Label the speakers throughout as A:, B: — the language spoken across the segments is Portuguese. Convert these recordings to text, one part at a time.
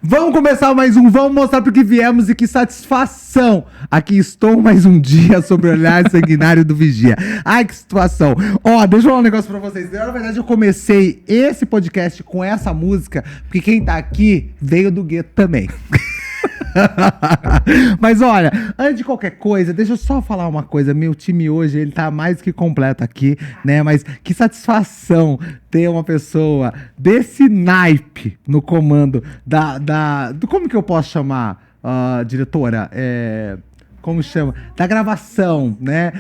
A: Vamos começar mais um, vamos mostrar pro que viemos e que satisfação. Aqui estou mais um dia sobre o olhar sanguinário do Vigia. Ai, que situação. Ó, deixa eu falar um negócio pra vocês. Na verdade, eu comecei esse podcast com essa música, porque quem tá aqui veio do gueto também. Mas olha, antes de qualquer coisa, deixa eu só falar uma coisa. Meu time hoje, ele tá mais que completo aqui, né? Mas que satisfação ter uma pessoa desse naipe no comando como que eu posso chamar, diretora? Como chama? Da gravação, né?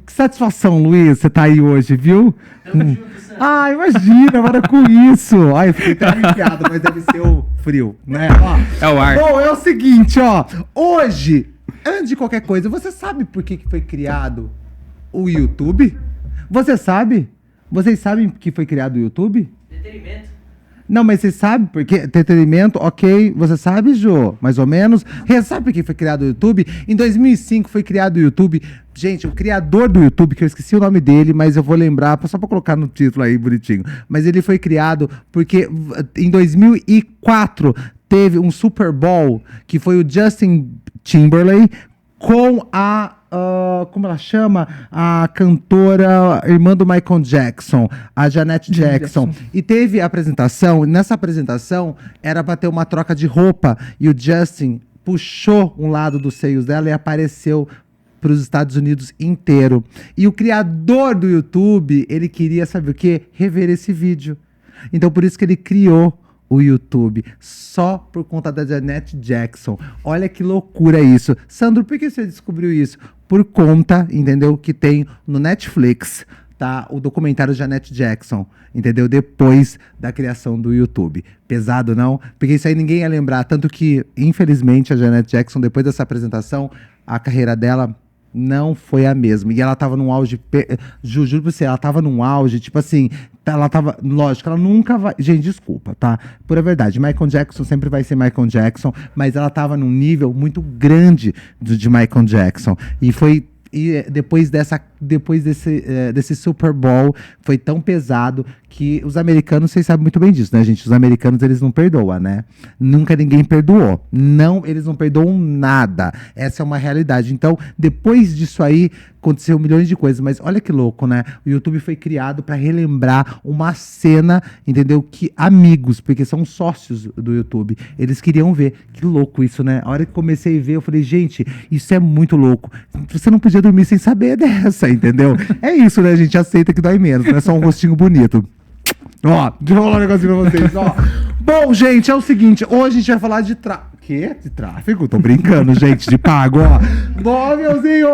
A: Que satisfação, Luiz, você tá aí hoje, viu? Ah, imagina, para com isso. Ai, eu fiquei até arrepiado, mas deve ser o frio, né? Ó,
B: é o ar.
A: Bom, é o seguinte, ó. Hoje, antes de qualquer coisa, você sabe por que foi criado o YouTube? Você sabe? Vocês sabem que foi criado o YouTube?
C: Entretenimento.
A: Não, mas você sabe por quê? Entretenimento, ok. Você sabe, Jô? Mais ou menos. Você sabe por que foi criado o YouTube? Em 2005 foi criado o YouTube. Gente, o criador do YouTube, que eu esqueci o nome dele, mas eu vou lembrar, só pra colocar no título aí, bonitinho. Mas ele foi criado porque em 2004 teve um Super Bowl, que foi o Justin Timberlake com como ela chama? A cantora, irmã do Michael Jackson, a Janet Jackson. E teve a apresentação, nessa apresentação era pra ter uma troca de roupa, e o Justin puxou um lado dos seios dela e apareceu para os Estados Unidos inteiro. E o criador do YouTube, ele queria, sabe o quê? Rever esse vídeo. Então por isso que ele criou o YouTube, só por conta da Janet Jackson. Olha que loucura isso. Sandro, por que você descobriu isso? Por conta, entendeu? Que tem no Netflix, tá? O documentário Janet Jackson, entendeu? Depois da criação do YouTube. Pesado, não? Porque isso aí ninguém ia lembrar. Tanto que, infelizmente, a Janet Jackson, depois dessa apresentação, a carreira dela não foi a mesma. E ela tava num auge, juro pra você, ela tava num auge, tipo assim, ela tava, lógico, ela nunca vai, gente, desculpa, tá? Pura verdade, Michael Jackson sempre vai ser Michael Jackson, mas ela tava num nível muito grande de Michael Jackson. E depois desse Super Bowl, foi tão pesado que os americanos, vocês sabem muito bem disso, né, gente? Os americanos, eles não perdoam, né? Nunca ninguém perdoou. Não, eles não perdoam nada. Essa é uma realidade. Então, depois disso aí, aconteceu milhões de coisas. Mas olha que louco, né? O YouTube foi criado para relembrar uma cena, entendeu? Que amigos, porque são sócios do YouTube, eles queriam ver. Que louco isso, né? A hora que comecei a ver, eu falei, gente, isso é muito louco. Você não podia dormir sem saber dessa, entendeu? É isso, né? A gente aceita que dói menos, não é só um rostinho bonito. Ó, deixa eu falar um negocinho pra vocês, ó. Bom, gente, é o seguinte, hoje a gente vai falar de quê? De tráfego? Tô brincando, gente, de pago, ó. Bom, meuzinho,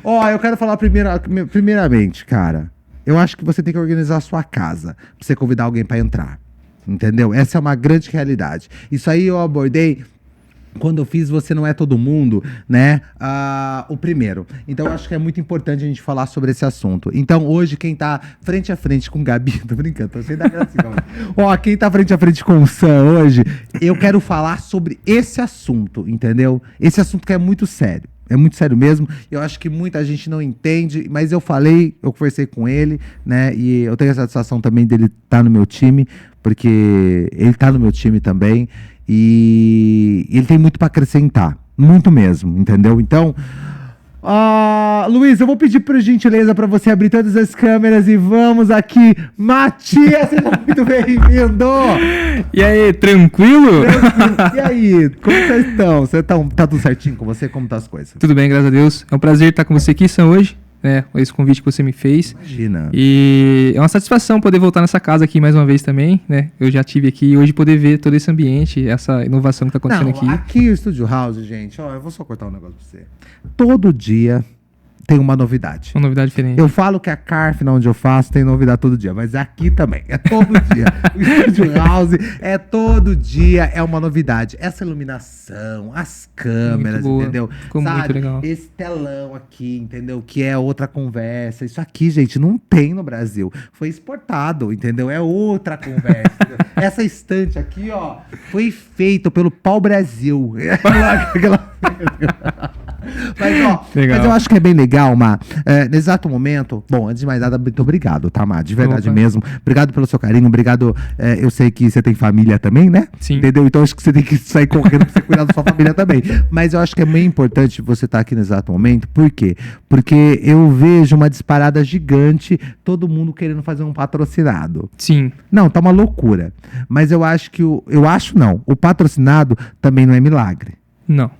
A: ó, eu quero falar primeiramente, cara, eu acho que você tem que organizar a sua casa pra você convidar alguém pra entrar, entendeu? Essa é uma grande realidade. Isso aí eu abordei quando eu fiz Você Não É Todo Mundo, né? O primeiro. Então, eu acho que é muito importante a gente falar sobre esse assunto. Então, hoje, quem tá frente a frente com o Gabi... Tô brincando, tô sem dar graça. Ó, quem tá frente a frente com o Sam hoje, eu quero falar sobre esse assunto, entendeu? Esse assunto que é muito sério. É muito sério mesmo. Eu acho que muita gente não entende, mas eu conversei com ele, né? E eu tenho a satisfação também dele estar no meu time, porque ele tá no meu time também. E ele tem muito para acrescentar, muito mesmo, entendeu? Então, Luiz, eu vou pedir por gentileza para você abrir todas as câmeras e vamos aqui. Matias, seja muito bem-vindo!
B: E aí, tranquilo?
A: E aí, como vocês estão? Tá tudo certinho com você? Como tá as coisas?
B: Tudo bem, graças a Deus. É um prazer estar com você aqui, Sam, hoje, né? Esse convite que você me fez.
A: Imagina.
B: E é uma satisfação poder voltar nessa casa aqui mais uma vez também, né? Eu já tive aqui e hoje poder ver todo esse ambiente, essa inovação que tá acontecendo aqui.
A: Aqui o Studio House, gente, ó, eu vou só cortar um negócio pra você. Todo dia tem uma novidade.
B: Uma novidade diferente.
A: Eu falo que a Carf, onde eu faço, tem novidade todo dia, mas aqui também, é todo dia. O Studio House é todo dia, é uma novidade. Essa iluminação, as câmeras, entendeu?
B: Ficou muito legal.
A: Esse telão aqui, entendeu? Que é outra conversa. Isso aqui, gente, não tem no Brasil. Foi exportado, entendeu? É outra conversa. Essa estante aqui, ó, foi feita pelo Pau Brasil.
B: Legal.
A: Mas eu acho que é bem legal, Má. No exato momento, bom, antes de mais nada, muito obrigado, tá, Má? De verdade mesmo. Obrigado pelo seu carinho, obrigado. Eu sei que você tem família também, né?
B: Sim.
A: Entendeu? Então acho que você tem que sair correndo pra você cuidar da sua família também. Mas eu acho que é bem importante você estar aqui no exato momento. Por quê? Porque eu vejo uma disparada gigante, todo mundo querendo fazer um patrocinado.
B: Sim.
A: Não, tá uma loucura. Mas eu acho que o patrocinado também não é milagre.
B: Não.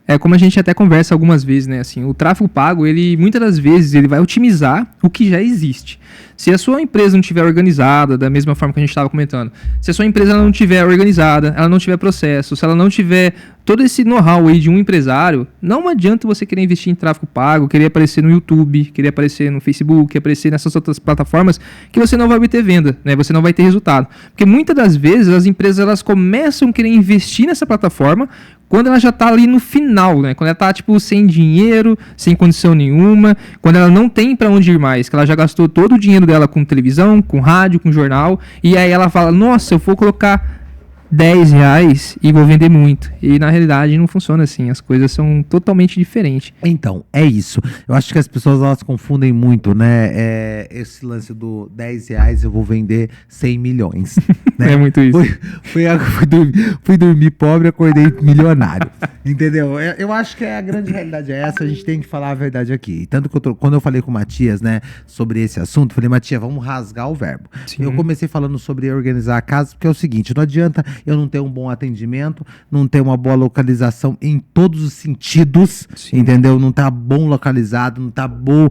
B: É como a gente até conversa algumas vezes, né? Assim, o tráfego pago, ele muitas das vezes ele vai otimizar o que já existe. Se a sua empresa não estiver organizada, da mesma forma que a gente estava comentando, se a sua empresa não estiver organizada, ela não tiver processo, se ela não tiver todo esse know-how aí de um empresário, não adianta você querer investir em tráfego pago, querer aparecer no YouTube, querer aparecer no Facebook, aparecer nessas outras plataformas, que você não vai obter venda, né? Você não vai ter resultado. Porque muitas das vezes as empresas elas começam a querer investir nessa plataforma quando ela já está ali no final, né? Quando ela está tipo sem dinheiro, sem condição nenhuma, quando ela não tem para onde ir mais, que ela já gastou todo o dinheiro dela com televisão, com rádio, com jornal, e aí ela fala, nossa, eu vou colocar R$10 e vou vender muito. E na realidade não funciona assim, as coisas são totalmente diferentes.
A: Então, é isso. Eu acho que as pessoas elas confundem muito, né? Esse lance do R$10 eu vou vender 100 milhões. Né?
B: É muito isso.
A: Fui dormir pobre, acordei milionário. Entendeu? Eu acho que a grande realidade é essa, a gente tem que falar a verdade aqui. Tanto que quando eu falei com o Matias, né, sobre esse assunto, falei, Matias, vamos rasgar o verbo.
B: Sim.
A: Eu comecei falando sobre organizar a casa, porque é o seguinte, não adianta eu não ter um bom atendimento, não ter uma boa localização em todos os sentidos,
B: Sim.
A: entendeu? Não tá bom localizado, não tá bom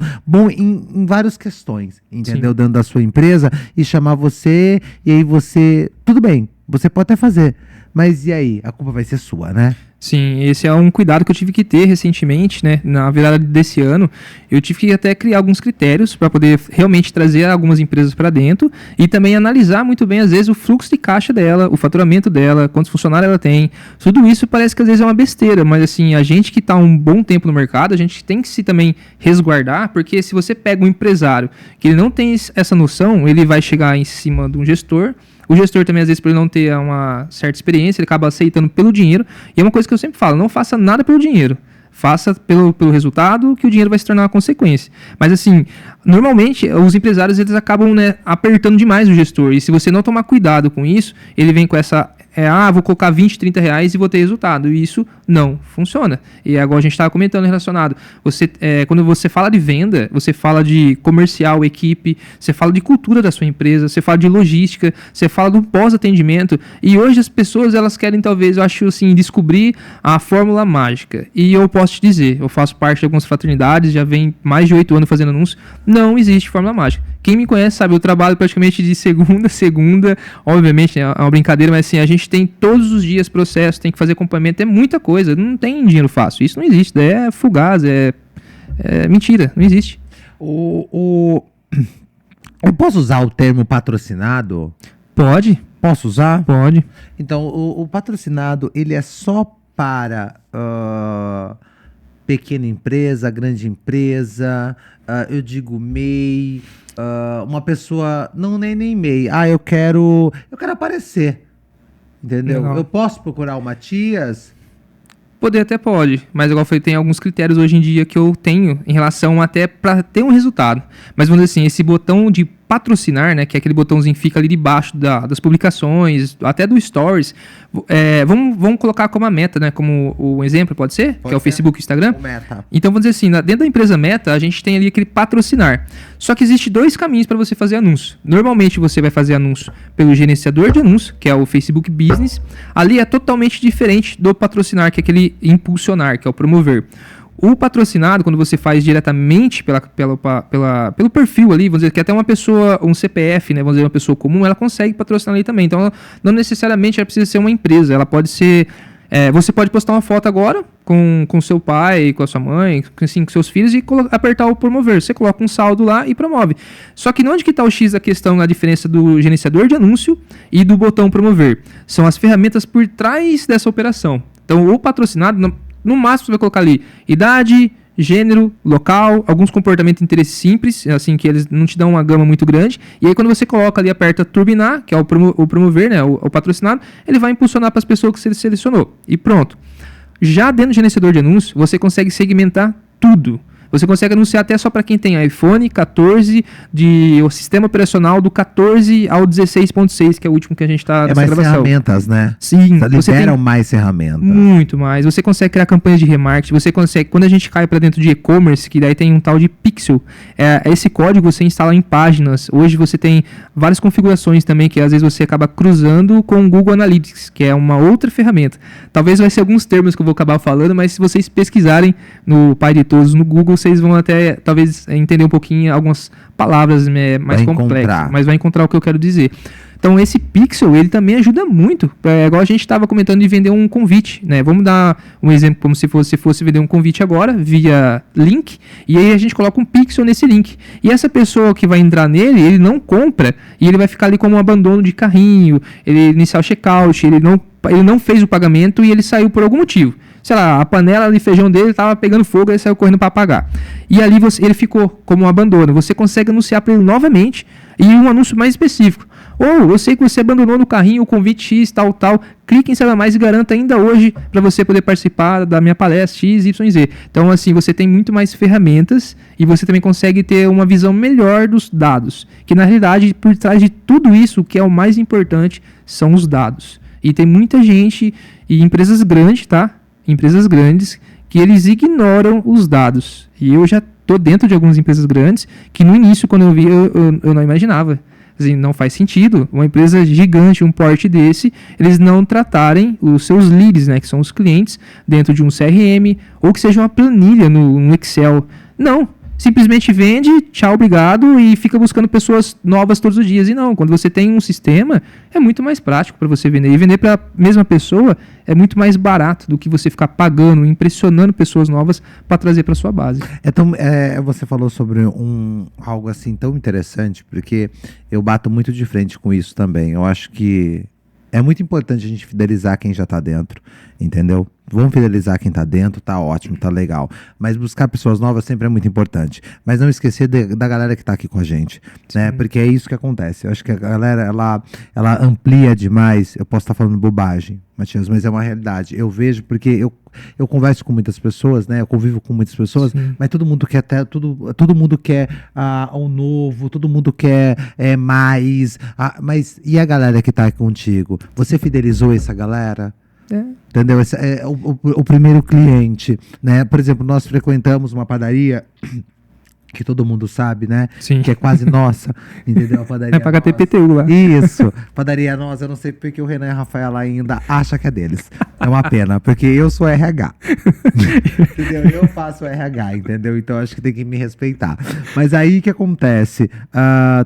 A: em várias questões, entendeu?
B: Sim.
A: Dentro da sua empresa e chamar você, e aí você, tudo bem, você pode até fazer, mas e aí? A culpa vai ser sua, né?
B: Sim, esse é um cuidado que eu tive que ter recentemente, né? Na virada desse ano, eu tive que até criar alguns critérios para poder realmente trazer algumas empresas para dentro e também analisar muito bem, às vezes, o fluxo de caixa dela, o faturamento dela, quantos funcionários ela tem. Tudo isso parece que às vezes é uma besteira, mas assim, a gente que está um bom tempo no mercado, a gente tem que se também resguardar, porque se você pega um empresário que ele não tem essa noção, ele vai chegar em cima de um gestor. O gestor também, às vezes, por ele não ter uma certa experiência, ele acaba aceitando pelo dinheiro. E é uma coisa que eu sempre falo, não faça nada pelo dinheiro. Faça pelo resultado, que o dinheiro vai se tornar uma consequência. Mas, assim, normalmente, os empresários, eles acabam, né, apertando demais o gestor. E se você não tomar cuidado com isso, ele vem com essa... vou colocar 20, 30 reais e vou ter resultado. E isso não funciona. E agora a gente estava comentando relacionado. Quando você fala de venda, você fala de comercial, equipe, você fala de cultura da sua empresa, você fala de logística, você fala do pós-atendimento. E hoje as pessoas, elas querem talvez, eu acho assim, descobrir a fórmula mágica. E eu posso te dizer, eu faço parte de algumas fraternidades, já vem mais de 8 anos fazendo anúncios, não existe fórmula mágica. Quem me conhece sabe, eu trabalho praticamente de segunda a segunda, obviamente é uma brincadeira, mas assim, a gente tem todos os dias processo, tem que fazer acompanhamento, é muita coisa, não tem dinheiro fácil, isso não existe, é fugaz, é mentira, não existe.
A: Eu posso usar o termo patrocinado?
B: Pode?
A: Posso usar?
B: Pode.
A: Então, o patrocinado, ele é só para pequena empresa, grande empresa, eu digo MEI, uma pessoa, não nem MEI, eu quero aparecer, entendeu?
B: Legal.
A: Eu posso procurar o Matias?
B: Poder até pode, mas igual eu falei, tem alguns critérios hoje em dia que eu tenho em relação até para ter um resultado. Mas vamos dizer assim, esse botão de patrocinar, né, que é aquele botãozinho que fica ali debaixo das publicações, até do Stories, vamos colocar como a meta, né, como o exemplo, pode ser?
A: Pode
B: que é o
A: ser.
B: Facebook e o Instagram?
A: O Meta.
B: Então vamos dizer assim, dentro da empresa Meta, a gente tem ali aquele patrocinar. Só que existe 2 caminhos para você fazer anúncio. Normalmente você vai fazer anúncio pelo gerenciador de anúncio, que é o Facebook Business. Ali é totalmente diferente do patrocinar, que é aquele impulsionar, que é o promover. O patrocinado, quando você faz diretamente pelo perfil ali, vamos dizer que até uma pessoa, um CPF, né, vamos dizer, uma pessoa comum, ela consegue patrocinar ali também. Então, não necessariamente ela precisa ser uma empresa, ela pode ser... você pode postar uma foto agora com seu pai, com a sua mãe, assim, com seus filhos e apertar o promover. Você coloca um saldo lá e promove. Só que onde que está o X da questão, a diferença do gerenciador de anúncio e do botão promover? São as ferramentas por trás dessa operação. Então, o patrocinado... No máximo, você vai colocar ali idade, gênero, local, alguns comportamentos de interesse simples, assim, que eles não te dão uma gama muito grande. E aí, quando você coloca ali, aperta turbinar, que é o promover, né, o patrocinado, ele vai impulsionar para as pessoas que você selecionou. E pronto. Já dentro do gerenciador de anúncios, você consegue segmentar tudo. Você consegue anunciar até só para quem tem iPhone 14, o sistema operacional do 14 ao 16.6, que é o último que a gente está nessa gravação.
A: Ferramentas, né?
B: Sim.
A: Você liberam mais ferramentas.
B: Muito mais. Você consegue criar campanhas de remarketing, você consegue, quando a gente cai para dentro de e-commerce, que daí tem um tal de pixel, esse código você instala em páginas. Hoje você tem várias configurações também, que às vezes você acaba cruzando com o Google Analytics, que é uma outra ferramenta. Talvez vai ser alguns termos que eu vou acabar falando, mas se vocês pesquisarem no Pai de Todos no Google, vocês vão até, talvez, entender um pouquinho algumas palavras mais complexas, mas vai encontrar o que eu quero dizer. Então, esse pixel, ele também ajuda muito. Igual a gente estava comentando de vender um convite, né? Vamos dar um exemplo como se fosse vender um convite agora, via link, e aí a gente coloca um pixel nesse link. E essa pessoa que vai entrar nele, ele não compra, e ele vai ficar ali como um abandono de carrinho, ele iniciar o checkout, ele não fez o pagamento e ele saiu por algum motivo. Sei lá, a panela de feijão dele estava pegando fogo e ele saiu correndo para apagar. E ali ele ficou como um abandono. Você consegue anunciar para ele novamente e um anúncio mais específico. Ou, eu sei que você abandonou no carrinho o convite X, tal. Clique em Saiba Mais e garanta ainda hoje para você poder participar da minha palestra XYZ. Então, assim, você tem muito mais ferramentas e você também consegue ter uma visão melhor dos dados. Que, na realidade, por trás de tudo isso, o que é o mais importante são os dados. E tem muita gente e empresas grandes, tá? Empresas grandes que eles ignoram os dados. E eu já estou dentro de algumas empresas grandes que no início, quando eu vi, eu não imaginava. Assim, não faz sentido uma empresa gigante, um porte desse, eles não tratarem os seus leads, né, que são os clientes, dentro de um CRM, ou que seja uma planilha no Excel. Não. Simplesmente vende, tchau, obrigado, e fica buscando pessoas novas todos os dias. E não, quando você tem um sistema, é muito mais prático para você vender. E vender para a mesma pessoa é muito mais barato do que você ficar pagando, impressionando pessoas novas para trazer para sua base.
A: Você falou sobre algo assim tão interessante, porque eu bato muito de frente com isso também. Eu acho que é muito importante a gente fidelizar quem já está dentro, entendeu? Vamos fidelizar quem está dentro, tá ótimo, tá legal. Mas buscar pessoas novas sempre é muito importante. Mas não esquecer da galera que está aqui com a gente, né? Porque é isso que acontece. Eu acho que a galera, ela amplia demais. Eu posso estar falando bobagem, Matias, mas é uma realidade. Eu vejo, porque eu converso com muitas pessoas, né? Eu convivo com muitas pessoas, mas todo mundo quer todo mundo quer o novo, todo mundo quer mais. Mas e a galera que está contigo? Você fidelizou essa galera? Entendeu? Esse é o primeiro cliente, né? Por exemplo, nós frequentamos uma padaria que todo mundo sabe, né?
B: Sim.
A: Que é quase nossa, entendeu? A padaria
B: paga TPTU lá.
A: Isso, padaria nossa, eu não sei porque o Renan e a Rafaela ainda acham que é deles. É uma pena, porque eu sou RH. Entendeu? Eu faço RH, entendeu? Então acho que tem que me respeitar. Mas aí o que acontece?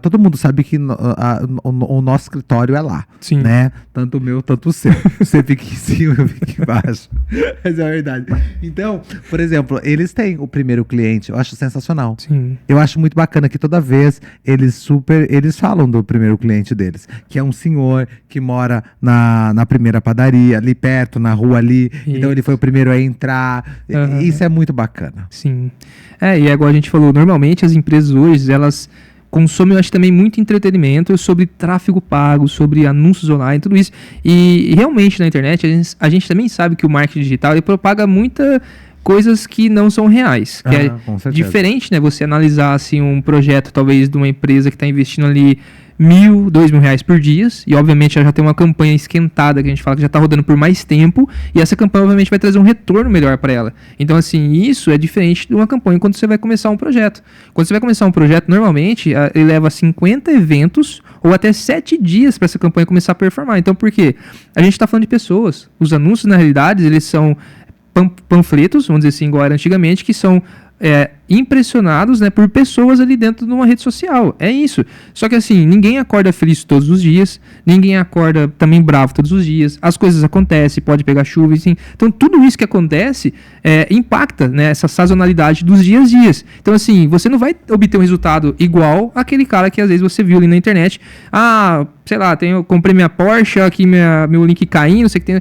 A: Todo mundo sabe que o nosso escritório é lá.
B: Sim.
A: Né? Tanto o meu, tanto o seu. Você fica em cima, eu fico embaixo. Mas é verdade. Então, por exemplo, eles têm o primeiro cliente, eu acho sensacional.
B: Sim.
A: Eu acho muito bacana que toda vez eles falam do primeiro cliente deles, que é um senhor que mora na primeira padaria, ali perto, na rua ali. Isso. Então ele foi o primeiro a entrar. Isso é muito bacana.
B: Sim. E é igual a gente falou, normalmente as empresas hoje, elas consomem, eu acho, também muito entretenimento sobre tráfego pago, sobre anúncios online, tudo isso. E realmente na internet a gente também sabe que o marketing digital ele propaga muita coisas que não são reais. Que é diferente, né? Você analisar assim, um projeto, talvez, de uma empresa que está investindo ali R$1.000, R$2.000 por dia, e obviamente ela já tem uma campanha esquentada, que a gente fala que já está rodando por mais tempo, e essa campanha obviamente vai trazer um retorno melhor para ela. Então, assim, isso é diferente de uma campanha quando você vai começar um projeto. Quando você vai começar um projeto, normalmente, ele leva 50 eventos ou até 7 dias para essa campanha começar a performar. Então, por quê? A gente está falando de pessoas. Os anúncios, na realidade, eles são panfletos, vamos dizer assim, igual era antigamente, que são impressionados, né, por pessoas ali dentro de uma rede social. É isso. Só que assim, ninguém acorda feliz todos os dias, ninguém acorda também bravo todos os dias, as coisas acontecem, pode pegar chuva, assim. Então tudo isso que acontece impacta, né, essa sazonalidade dos dias a dias. Então assim, você não vai obter um resultado igual àquele cara que às vezes você viu ali na internet. Sei lá, eu comprei minha Porsche, aqui meu link caindo, não sei o que tem.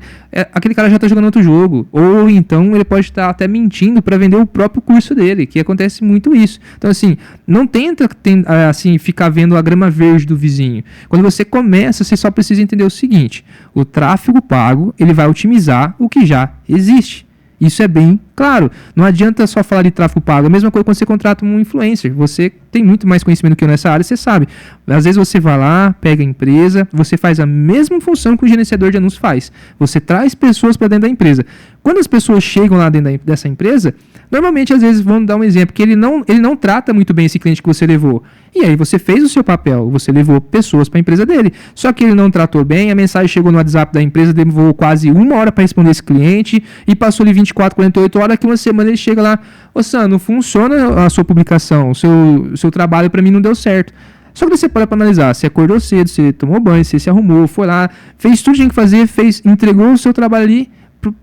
B: Aquele cara já está jogando outro jogo. Ou então ele pode estar até mentindo para vender o próprio curso dele, que acontece muito isso. Então assim, não tenta assim, ficar vendo a grama verde do vizinho. Quando você começa, você só precisa entender o seguinte: o tráfego pago, ele vai otimizar o que já existe. Isso é bem claro. Não adianta só falar de tráfego pago. A mesma coisa quando você contrata um influencer. Você tem muito mais conhecimento que eu nessa área, você sabe. Às vezes você vai lá, pega a empresa, você faz a mesma função que o gerenciador de anúncios faz. Você traz pessoas para dentro da empresa. Quando as pessoas chegam lá dentro dessa empresa, normalmente, às vezes, vamos dar um exemplo, que ele não trata muito bem esse cliente que você levou. E aí você fez o seu papel, você levou pessoas para a empresa dele. Só que ele não tratou bem, a mensagem chegou no WhatsApp da empresa, demorou quase 1 hora para responder esse cliente, e passou ali 24, 48 horas, que uma semana ele chega lá, ô Sam, não funciona a sua publicação, o seu trabalho para mim não deu certo. Só que você para analisar, você acordou cedo, você tomou banho, você se arrumou, foi lá, fez tudo que tinha que fazer, entregou o seu trabalho ali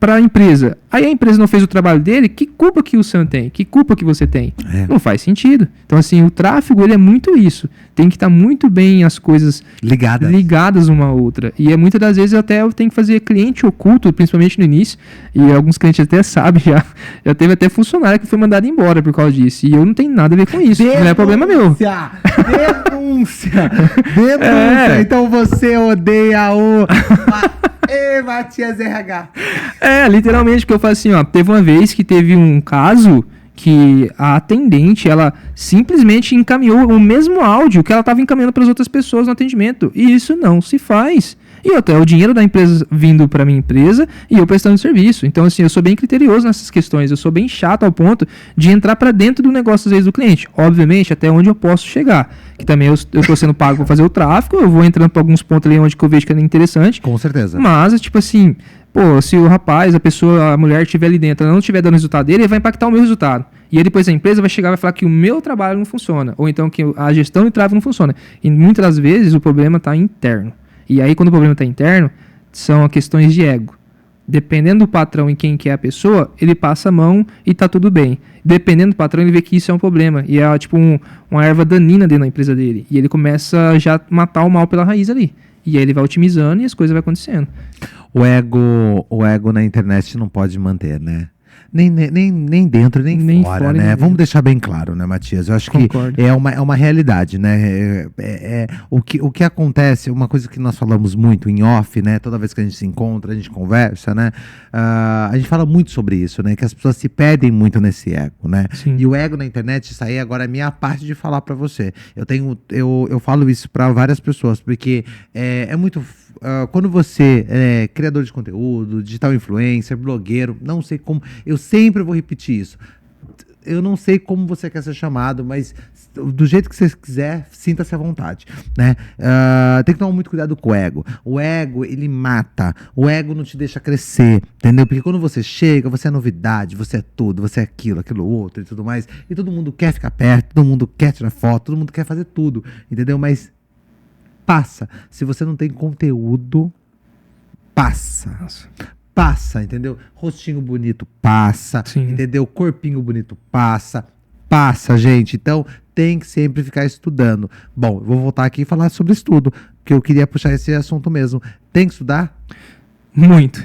B: para a empresa. Aí a empresa não fez o trabalho dele, que culpa que o Sam tem? Que culpa que você tem? Não faz sentido. Então, assim, o tráfego, ele é muito isso. Tem que estar muito bem as coisas ligadas uma à outra. E muitas das vezes eu tenho que fazer cliente oculto, principalmente no início, e alguns clientes até sabem já. Já teve até funcionário que foi mandado embora por causa disso. E eu não tenho nada a ver com isso. Não é problema meu.
A: Denúncia! Então você odeia o... Matias RH.
B: Literalmente, porque eu falo assim, ó, teve uma vez que teve um caso que a atendente, ela simplesmente encaminhou o mesmo áudio que ela estava encaminhando para as outras pessoas no atendimento. E isso não se faz. E até o dinheiro da empresa vindo para minha empresa e eu prestando serviço. Então, assim, eu sou bem criterioso nessas questões. Eu sou bem chato ao ponto de entrar para dentro do negócio, às vezes, do cliente. Obviamente, até onde eu posso chegar. Que também eu estou sendo pago para fazer o tráfego. Eu vou entrando para alguns pontos ali onde que eu vejo que é interessante.
A: Com certeza.
B: Mas, tipo assim, pô, se o rapaz, a mulher estiver ali dentro, ela não estiver dando o resultado dele, ele vai impactar o meu resultado. E aí depois a empresa vai chegar e vai falar que o meu trabalho não funciona. Ou então que a gestão de tráfego não funciona. E muitas das vezes o problema está interno. E aí, quando o problema está interno, são questões de ego. Dependendo do patrão e quem que é a pessoa, ele passa a mão e tá tudo bem. Dependendo do patrão, ele vê que isso é um problema. E é tipo uma erva danina dentro da empresa dele. E ele começa já a matar o mal pela raiz ali. E aí ele vai otimizando e as coisas vão acontecendo.
A: O ego na internet não pode manter, né? Nem dentro, nem fora, né? Vamos deixar bem claro, né, Matias? Eu acho
B: Concordo.
A: que é uma realidade, né? O que acontece, uma coisa que nós falamos muito em off, né? Toda vez que a gente se encontra, a gente conversa, né? A gente fala muito sobre isso, né? Que as pessoas se perdem muito nesse ego, né?
B: Sim.
A: E o ego na internet, isso aí agora é minha parte de falar pra você. Eu falo isso pra várias pessoas, porque é muito... quando você é criador de conteúdo, digital influencer, blogueiro, não sei como... Eu sempre vou repetir isso. Eu não sei como você quer ser chamado, mas do jeito que você quiser, sinta-se à vontade, né? Tem que tomar muito cuidado com o ego. O ego, ele mata. O ego não te deixa crescer, entendeu? Porque quando você chega, você é novidade, você é tudo, você é aquilo outro e tudo mais. E todo mundo quer ficar perto, todo mundo quer tirar foto, todo mundo quer fazer tudo, entendeu? Mas passa. Se você não tem conteúdo, passa. Passa, entendeu? Rostinho bonito, passa.
B: Sim.
A: Entendeu? Corpinho bonito, passa. Passa, gente. Então, tem que sempre ficar estudando. Bom, eu vou voltar aqui e falar sobre estudo, porque eu queria puxar esse assunto mesmo. Tem que estudar?
B: Muito.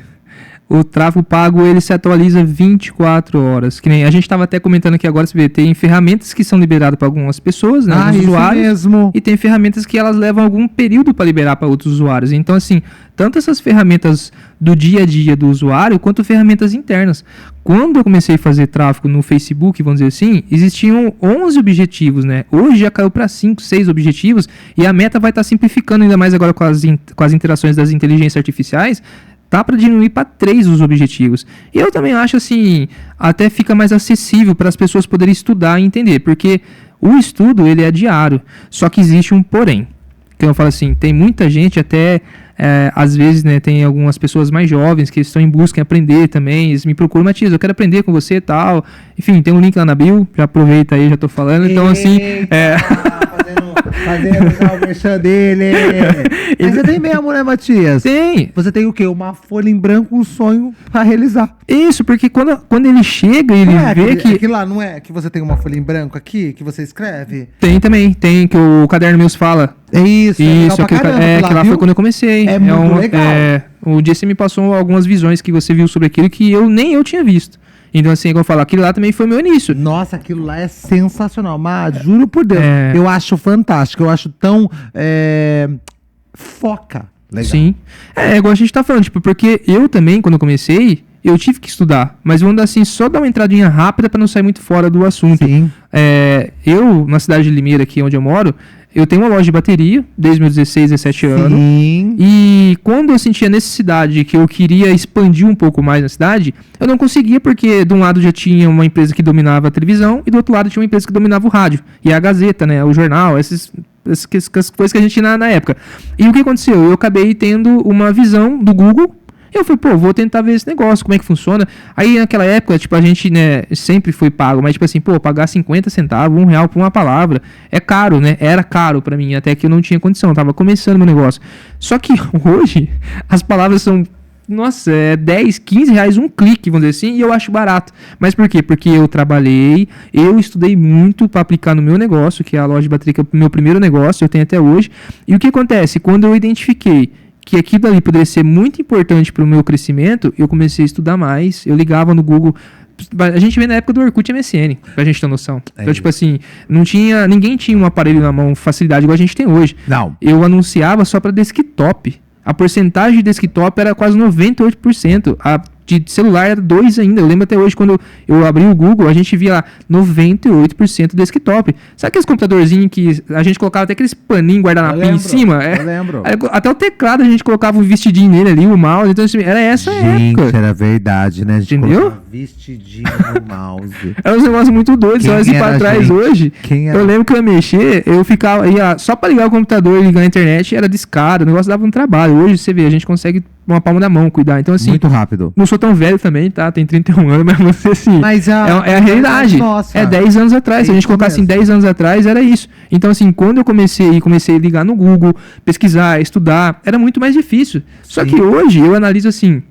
B: O tráfego pago, ele se atualiza 24 horas. Que nem a gente estava até comentando aqui agora, você vê, tem ferramentas que são liberadas para algumas pessoas, né, alguns usuários,
A: mesmo.
B: E tem ferramentas que elas levam algum período para liberar para outros usuários. Então, assim, tanto essas ferramentas do dia a dia do usuário, quanto ferramentas internas. Quando eu comecei a fazer tráfego no Facebook, vamos dizer assim, existiam 11 objetivos, né? Hoje já caiu para 5, 6 objetivos, e a meta vai estar simplificando ainda mais agora com as interações das inteligências artificiais. Tá para diminuir para 3 os objetivos. E eu também acho assim, até fica mais acessível para as pessoas poderem estudar e entender, porque o estudo ele é diário, só que existe um porém. Então eu falo assim, tem muita gente até, às vezes, né, tem algumas pessoas mais jovens que estão em busca em aprender também, eles me procuram, Matias, eu quero aprender com você e tal. Enfim, tem um link lá na bio, já aproveita aí, já tô falando. Então assim...
A: Fazendo já o merchan dele. Mas você tem mesmo, né, Matias?
B: Tem.
A: Você tem o quê? Uma folha em branco, um sonho pra realizar.
B: Isso, porque quando ele chega, ele vê que...
A: Aquilo lá, não é que você tem uma folha em branco aqui, que você escreve?
B: Tem também, tem, que o Caderno Meus fala.
A: É isso,
B: que lá foi quando eu comecei.
A: É muito legal.
B: O dia você me passou algumas visões que você viu sobre aquilo que nem eu tinha visto. Então, assim, igual eu falo, aquilo lá também foi meu início.
A: Nossa, aquilo lá é sensacional. Mas, juro por Deus, eu acho fantástico. Eu acho tão... foca. Legal.
B: Sim. É igual a gente tá falando, tipo, porque eu também, quando eu comecei, eu tive que estudar, mas vamos dar assim, só dar uma entradinha rápida para não sair muito fora do assunto.
A: Sim.
B: Eu, na cidade de Limeira, aqui onde eu moro, eu tenho uma loja de bateria desde meus 16, 17 anos.
A: Sim.
B: E quando eu sentia necessidade que eu queria expandir um pouco mais na cidade, eu não conseguia porque de um lado já tinha uma empresa que dominava a televisão e do outro lado tinha uma empresa que dominava o rádio. E a Gazeta, né, o jornal, essas coisas que a gente tinha na época. E o que aconteceu? Eu acabei tendo uma visão do Google. Eu falei, pô, vou tentar ver esse negócio, como é que funciona. Aí naquela época, tipo, a gente, né, sempre foi pago, mas tipo assim, pô, pagar 50 centavos, R$1 por uma palavra, é caro, né? Era caro pra mim, até que eu não tinha condição, eu tava começando meu negócio. Só que hoje, as palavras são, nossa, 10, 15 reais um clique, vamos dizer assim, e eu acho barato. Mas por quê? Porque eu trabalhei, eu estudei muito pra aplicar no meu negócio, que é a loja de bateria, que é o meu primeiro negócio, eu tenho até hoje. E o que acontece? Quando eu identifiquei que aquilo ali poderia ser muito importante para o meu crescimento, eu comecei a estudar mais, eu ligava no Google. A gente vê na época do Orkut MSN, pra gente ter noção. Então, tipo assim, ninguém tinha um aparelho na mão, facilidade igual a gente tem hoje.
A: Não.
B: Eu anunciava só para desktop. A porcentagem de desktop era quase 98%. A de celular era 2 ainda. Eu lembro até hoje, quando eu abri o Google, a gente via lá 98% desktop. Sabe aqueles computadorzinhos que a gente colocava até aqueles paninhos guardanapinho em cima?
A: Eu lembro.
B: Até o teclado a gente colocava um vestidinho nele ali, o mouse. Então, assim, era essa época.
A: Gente, era verdade, né? A gente
B: entendeu?
A: colocava vestidinho no mouse.
B: Era um negócio muito doido. Só assim pra trás hoje. Eu lembro que eu ia mexer, eu ficava. Só pra ligar o computador e ligar a internet era discado. O negócio dava um trabalho. Hoje você vê, a gente consegue uma palma da mão cuidar. Então, assim.
A: Muito rápido.
B: Não sou tão velho também, tá? Tem 31 anos, mas você assim.
A: Mas
B: é a realidade.
A: Nossa.
B: É 10 anos atrás. Se a gente colocar assim, 10 anos atrás, era isso. Então, assim, quando eu comecei a ligar no Google, pesquisar, estudar, era muito mais difícil. Só que hoje eu analiso assim.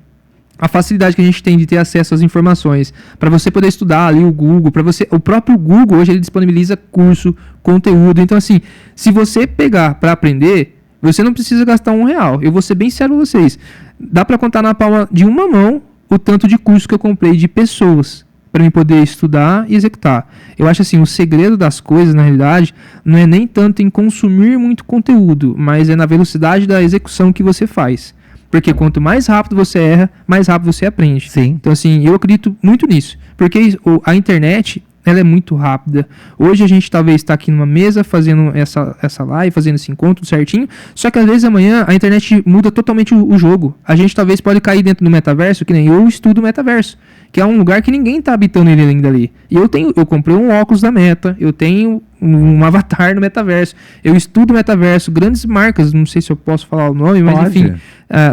B: A facilidade que a gente tem de ter acesso às informações, para você poder estudar ali o Google, o próprio Google hoje ele disponibiliza curso, conteúdo. Então assim, se você pegar para aprender, você não precisa gastar R$1. Eu vou ser bem sério com vocês. Dá para contar na palma de uma mão o tanto de curso que eu comprei de pessoas para mim poder estudar e executar. Eu acho assim, o segredo das coisas, na realidade, não é nem tanto em consumir muito conteúdo, mas é na velocidade da execução que você faz. Porque quanto mais rápido você erra, mais rápido você aprende.
A: Sim.
B: Então, assim, eu acredito muito nisso. Porque a internet, ela é muito rápida. Hoje a gente talvez está aqui numa mesa fazendo essa live, fazendo esse encontro certinho. Só que às vezes amanhã a internet muda totalmente o jogo. A gente talvez pode cair dentro do metaverso, que nem eu estudo o metaverso. Que é um lugar que ninguém está habitando ele ainda ali. E eu comprei um óculos da Meta, eu tenho um avatar no metaverso. Eu estudo o metaverso, grandes marcas, não sei se eu posso falar o nome, mas enfim,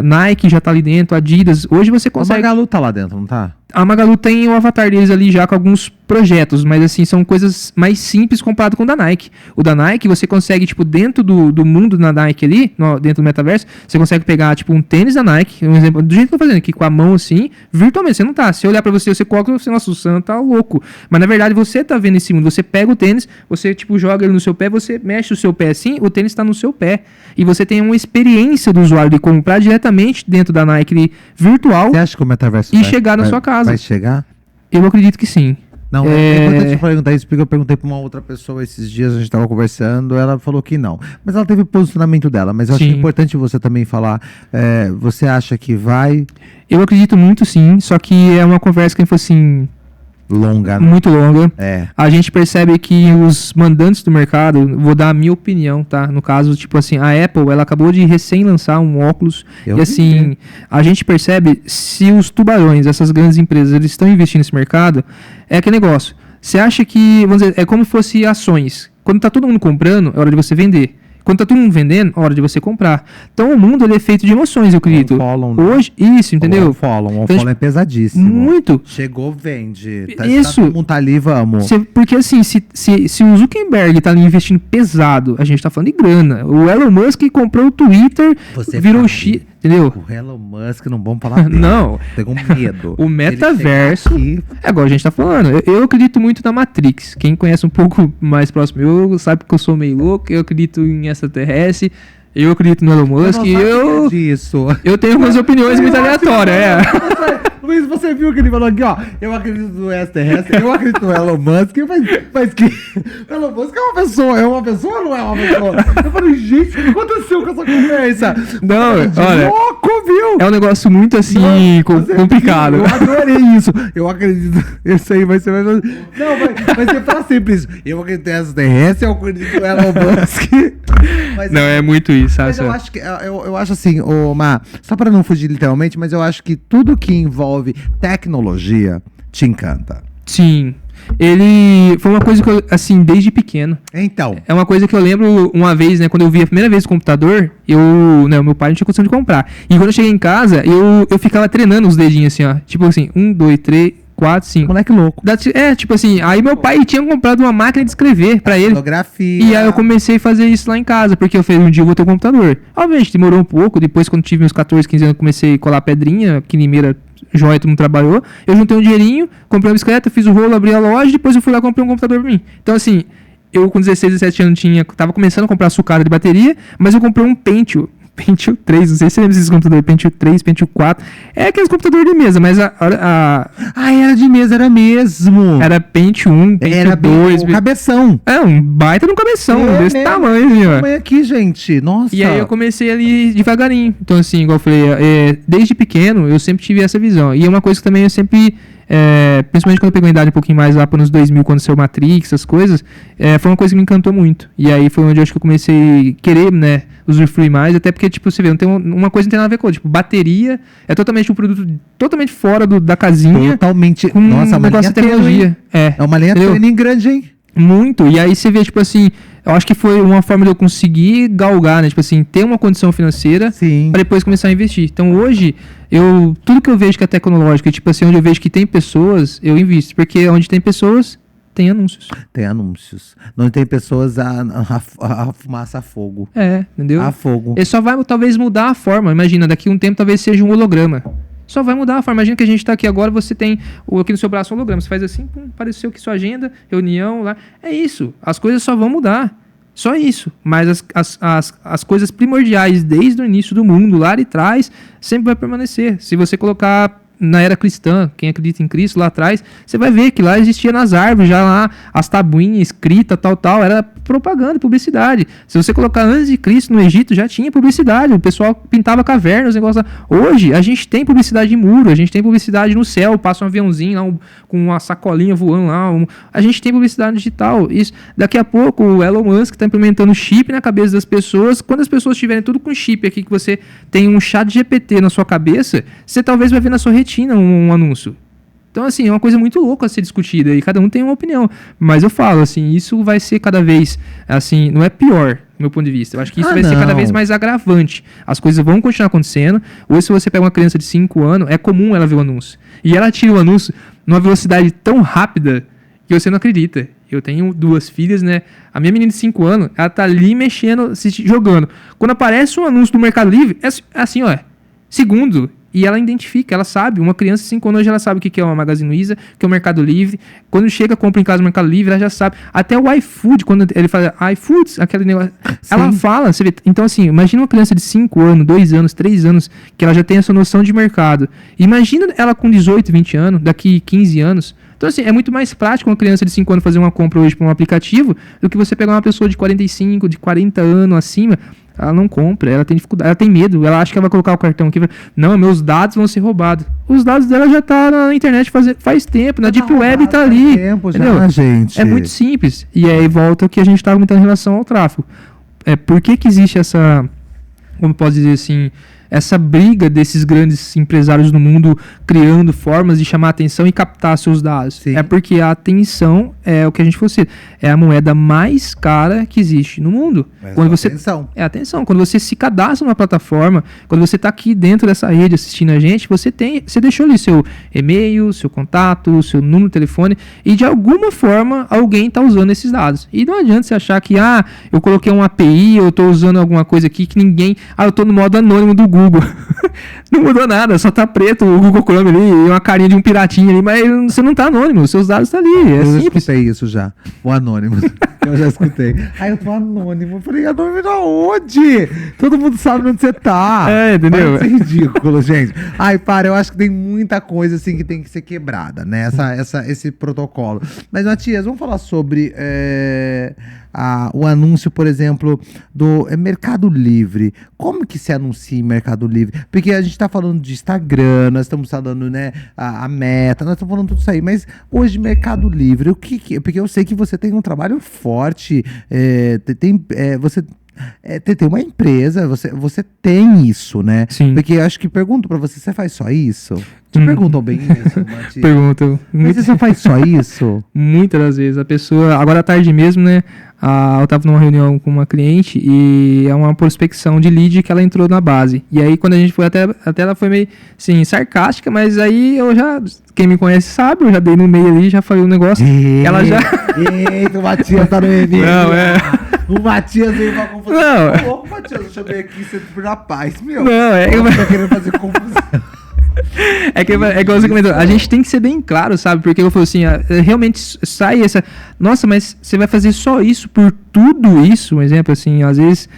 B: Nike já tá ali dentro, Adidas. Hoje você consegue.
A: A Magalu tá lá dentro, não tá?
B: A Magalu tem o avatar deles ali já com alguns projetos, mas assim, são coisas mais simples comparado com o da Nike. O da Nike, você consegue, tipo, dentro do mundo da Nike ali, dentro do metaverso, você consegue pegar, tipo, um tênis da Nike, um exemplo, do jeito que eu tô fazendo aqui, com a mão assim, virtualmente, você não tá. Se eu olhar pra você, você coloca, você, nossa, o Sam tá louco. Mas na verdade, você tá vendo esse mundo, você pega o tênis, você, tipo, joga ele no seu pé, você mexe o seu pé assim, o tênis tá no seu pé. E você tem uma experiência do usuário de comprar diretamente dentro da Nike virtual.
A: Você acha que o metaverso
B: chegar na sua casa?
A: Vai chegar?
B: Eu acredito que sim.
A: Não, é importante eu perguntar isso, porque eu perguntei pra uma outra pessoa esses dias, a gente tava conversando, ela falou que não. Mas ela teve o posicionamento dela, mas eu acho importante você também falar, você acha que vai? Eu
B: acredito muito sim, só que é uma conversa que foi assim...
A: longa.
B: Muito longa.
A: É.
B: A gente percebe que os mandantes do mercado, vou dar a minha opinião, tá? No caso, tipo assim, a Apple, ela acabou de recém lançar um óculos e assim, a gente percebe se os tubarões, essas grandes empresas, eles estão investindo nesse mercado, é aquele negócio. Você acha que, vamos dizer, é como se fosse ações. Quando tá todo mundo comprando, é hora de você vender. Quando tá todo mundo vendendo, é hora de você comprar. Então o mundo ele é feito de emoções, eu acredito. Hoje, isso, entendeu?
A: O follow é pesadíssimo.
B: Muito.
A: Chegou, vende.
B: Isso.
A: Todo mundo tá ali, vamos.
B: Porque assim, se o Zuckerberg tá ali investindo pesado, a gente tá falando de grana. O Elon Musk comprou o Twitter, virou o X, entendeu?
A: O Elon Musk, não vamos falar dele.
B: Não.
A: Tenho medo.
B: O metaverso, é igual a gente tá falando. Eu acredito muito na Matrix. Quem conhece um pouco mais próximo, eu sabe que eu sou meio louco, eu acredito em extraterrestre. Eu acredito no Elon Musk. Eu tenho umas opiniões muito aleatórias.
A: Não Mas você viu que ele falou aqui, ó. Eu acredito no extraterrestre, eu acredito no Elon Musk, mas que. Elon Musk é uma pessoa ou não é uma pessoa? Eu falei, gente, o que aconteceu com essa conversa?
B: Não, olha.
A: Louco, viu?
B: É um negócio muito assim, complicado.
A: Eu adorei isso. Eu acredito. Isso aí vai ser. Não, vai ser pra sempre isso. Eu acredito no extraterrestre, eu acredito no Elon Musk. Mas,
B: não, é muito isso, sabe?
A: Mas eu acho que eu acho assim, Má, só para não fugir literalmente, mas eu acho que tudo que envolve tecnologia te encanta.
B: Sim. Ele foi uma coisa que eu, assim, desde pequeno.
A: Então.
B: É uma coisa que eu lembro uma vez, né, quando eu vi a primeira vez o computador, meu pai não tinha condição de comprar. E quando eu cheguei em casa, eu ficava treinando os dedinhos assim, ó. Tipo assim, 1, 2, 3, 4, 5.
A: Moleque louco.
B: Tipo assim, aí meu pai tinha comprado uma máquina de escrever pra ele.
A: Fotografia.
B: E aí eu comecei a fazer isso lá em casa, porque eu falei, um dia eu vou ter um computador. Obviamente, demorou um pouco, depois quando tive meus 14, 15 anos, comecei a colar pedrinha, que Limeira, joia, todo mundo trabalhou. Eu juntei um dinheirinho, comprei uma bicicleta, fiz o rolo, abri a loja, depois eu fui lá e comprei um computador pra mim. Então assim, eu com 16, 17 anos tava começando a comprar sucata de bateria, mas eu comprei um Pentium 3, não sei se você lembra desses computadores, Pentium 3, Pentium 4. É aqueles computadores de mesa, mas
A: era de mesa, era mesmo.
B: Era Pentium 1, Pentium
A: era
B: 2.
A: Um cabeção.
B: É, um baita de um cabeção, desse
A: mesmo.
B: tamanho, assim, ó.
A: Tamanho aqui, gente. Nossa.
B: E aí eu comecei ali devagarinho. Então, assim, igual eu falei, desde pequeno eu sempre tive essa visão. E é uma coisa que também eu sempre... principalmente quando eu peguei uma idade um pouquinho mais lá para nos 2000, quando saiu Matrix, essas coisas, foi uma coisa que me encantou muito. E aí foi onde eu acho que eu comecei a querer, né, usufruir mais, até porque, tipo, você vê, uma coisa não tem nada a ver com outra. Tipo, bateria é totalmente um produto totalmente fora da casinha.
A: Totalmente.
B: Com
A: Nossa,
B: um negócio de tecnologia.
A: É uma linha tênis grande, hein?
B: Muito. E aí você vê, tipo assim, eu acho que foi uma forma de eu conseguir galgar, né? Tipo assim, ter uma condição financeira para depois começar a investir. Então hoje, tudo que eu vejo que é tecnológico, tipo assim, onde eu vejo que tem pessoas, eu invisto. Porque onde tem pessoas, tem anúncios.
A: Tem anúncios. Não tem pessoas a fumaça a fogo.
B: Entendeu?
A: A fogo.
B: Ele só vai talvez mudar a forma. Imagina, daqui a um tempo talvez seja um holograma. Só vai mudar a forma. Imagina que a gente está aqui agora, você tem aqui no seu braço um holograma. Você faz assim, apareceu aqui sua agenda, reunião lá. É isso. As coisas só vão mudar. Só isso. Mas as coisas primordiais desde o início do mundo, lá de trás, sempre vai permanecer. Se você colocar na era cristã, quem acredita em Cristo lá atrás, você vai ver que lá existia nas árvores, já lá, as tabuinhas escritas, tal, era propaganda, publicidade. Se você colocar antes de Cristo no Egito, já tinha publicidade, o pessoal pintava cavernas, negócio lá. Hoje, a gente tem publicidade de muro, a gente tem publicidade no céu, passa um aviãozinho lá, com uma sacolinha voando lá, a gente tem publicidade digital. Isso, daqui a pouco, o Elon Musk está implementando chip na cabeça das pessoas. Quando as pessoas tiverem tudo com chip aqui, que você tem um chat GPT na sua cabeça, você talvez vai ver na sua retina um anúncio. Então, assim, é uma coisa muito louca a ser discutida e cada um tem uma opinião. Mas eu falo, assim, isso vai ser cada vez, assim, não é pior, do meu ponto de vista. Eu acho que isso vai ser cada vez mais agravante. As coisas vão continuar acontecendo. Hoje, se você pega uma criança de 5 anos, é comum ela ver o anúncio. E ela tira o anúncio numa velocidade tão rápida que você não acredita. Eu tenho 2 filhas, né? A minha menina de 5 anos, ela tá ali mexendo, jogando. Quando aparece um anúncio do Mercado Livre, é assim, ó, segundo. E ela identifica, ela sabe. Uma criança de 5 anos já sabe o que é uma Magazine Luiza, o que é o Mercado Livre. Quando chega, compra em casa no Mercado Livre, ela já sabe. Até o iFood, quando ele fala iFoods, aquele negócio, ela fala. Você vê. Então, assim, imagina uma criança de 5 anos, 2 anos, 3 anos, que ela já tem essa noção de mercado. Imagina ela com 18, 20 anos, daqui 15 anos. Então, assim, é muito mais prático uma criança de 5 anos fazer uma compra hoje para um aplicativo do que você pegar uma pessoa de 45, de 40 anos acima. Ela não compra, ela tem dificuldade, ela tem medo, ela acha que ela vai colocar o cartão aqui. Não, meus dados vão ser roubados. Os dados dela já tá na internet faz tempo, na Deep Web tá ali.
A: Tempo já, gente.
B: É muito simples. E aí volta o que a gente estava comentando em relação ao tráfego. Por que existe essa, como posso dizer assim, essa briga desses grandes empresários no mundo criando formas de chamar a atenção e captar seus dados? Sim. É porque a atenção é o que a gente fosse, é a moeda mais cara que existe no mundo. Quando você é atenção. Quando você se cadastra numa plataforma, quando você está aqui dentro dessa rede assistindo a gente, você deixou ali seu e-mail, seu contato, seu número de telefone, e de alguma forma alguém está usando esses dados. E não adianta você achar que eu coloquei uma API, eu estou usando alguma coisa aqui que ninguém, eu estou no modo anônimo do Google. Google. Não mudou nada, só tá preto o Google Chrome ali, e uma carinha de um piratinha ali, mas você não tá anônimo, os seus dados tá ali. É
A: Eu já
B: simples.
A: escutei isso já. O Anônimos. Eu já escutei. Aí eu tô anônimo. Eu falei, anônimo aonde? Todo mundo sabe onde você tá.
B: É, entendeu?
A: Para de ser ridículo, gente. Ai, para, eu acho que tem muita coisa assim que tem que ser quebrada, né? Esse protocolo. Mas, Matias, vamos falar sobre o anúncio, por exemplo, do Mercado Livre. Como que se anuncia em Mercado Livre? Porque a gente tá falando de Instagram, nós estamos falando, né, a Meta, nós estamos falando tudo isso aí. Mas hoje, Mercado Livre, porque eu sei que você tem um trabalho forte, você tem uma empresa, você tem isso, né?
B: Sim.
A: Porque eu acho que pergunto pra você faz só isso? Te perguntam bem isso, Matias?
B: Pergunta.
A: Mas você só faz só isso?
B: Muitas das vezes. A pessoa, agora à tarde mesmo, né? Eu tava numa reunião com uma cliente e é uma prospecção de lead que ela entrou na base. E aí, quando a gente foi até ela foi meio, assim, sarcástica, mas aí quem me conhece sabe, eu já dei no meio ali, já falei um negócio. Ela já...
A: Eita, o Matias tá no e-mail.
B: Não,
A: O Matias veio pra confusão.
B: Não.
A: Ô, louco, Matias, eu chamei aqui sempre na paz, meu.
B: Não,
A: Tá querendo fazer confusão.
B: É que você comentou, a gente tem que ser bem claro, sabe? Porque eu falo assim, realmente sai essa... Nossa, mas você vai fazer só isso por tudo isso? Um exemplo, assim, às vezes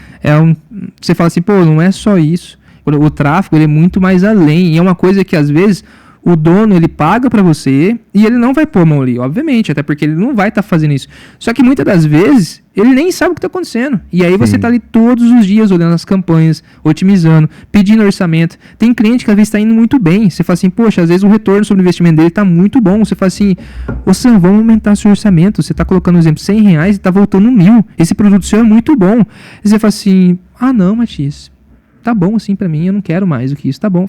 B: você fala assim, pô, não é só isso. O tráfego, ele é muito mais além. E é uma coisa que, às vezes, o dono, ele paga pra você e ele não vai pôr a mão ali, obviamente, até porque ele não vai estar fazendo isso. Só que muitas das vezes, ele nem sabe o que tá acontecendo. E aí você tá ali todos os dias olhando as campanhas, otimizando, pedindo orçamento. Tem cliente que às vezes tá indo muito bem. Você fala assim, poxa, às vezes o retorno sobre o investimento dele tá muito bom. Você fala assim, ô Sam, vamos aumentar seu orçamento. Você tá colocando, por exemplo, R$100 e tá voltando 1.000. Esse produto seu é muito bom. E você fala assim, não, Matias, tá bom assim pra mim, eu não quero mais do que isso, tá bom,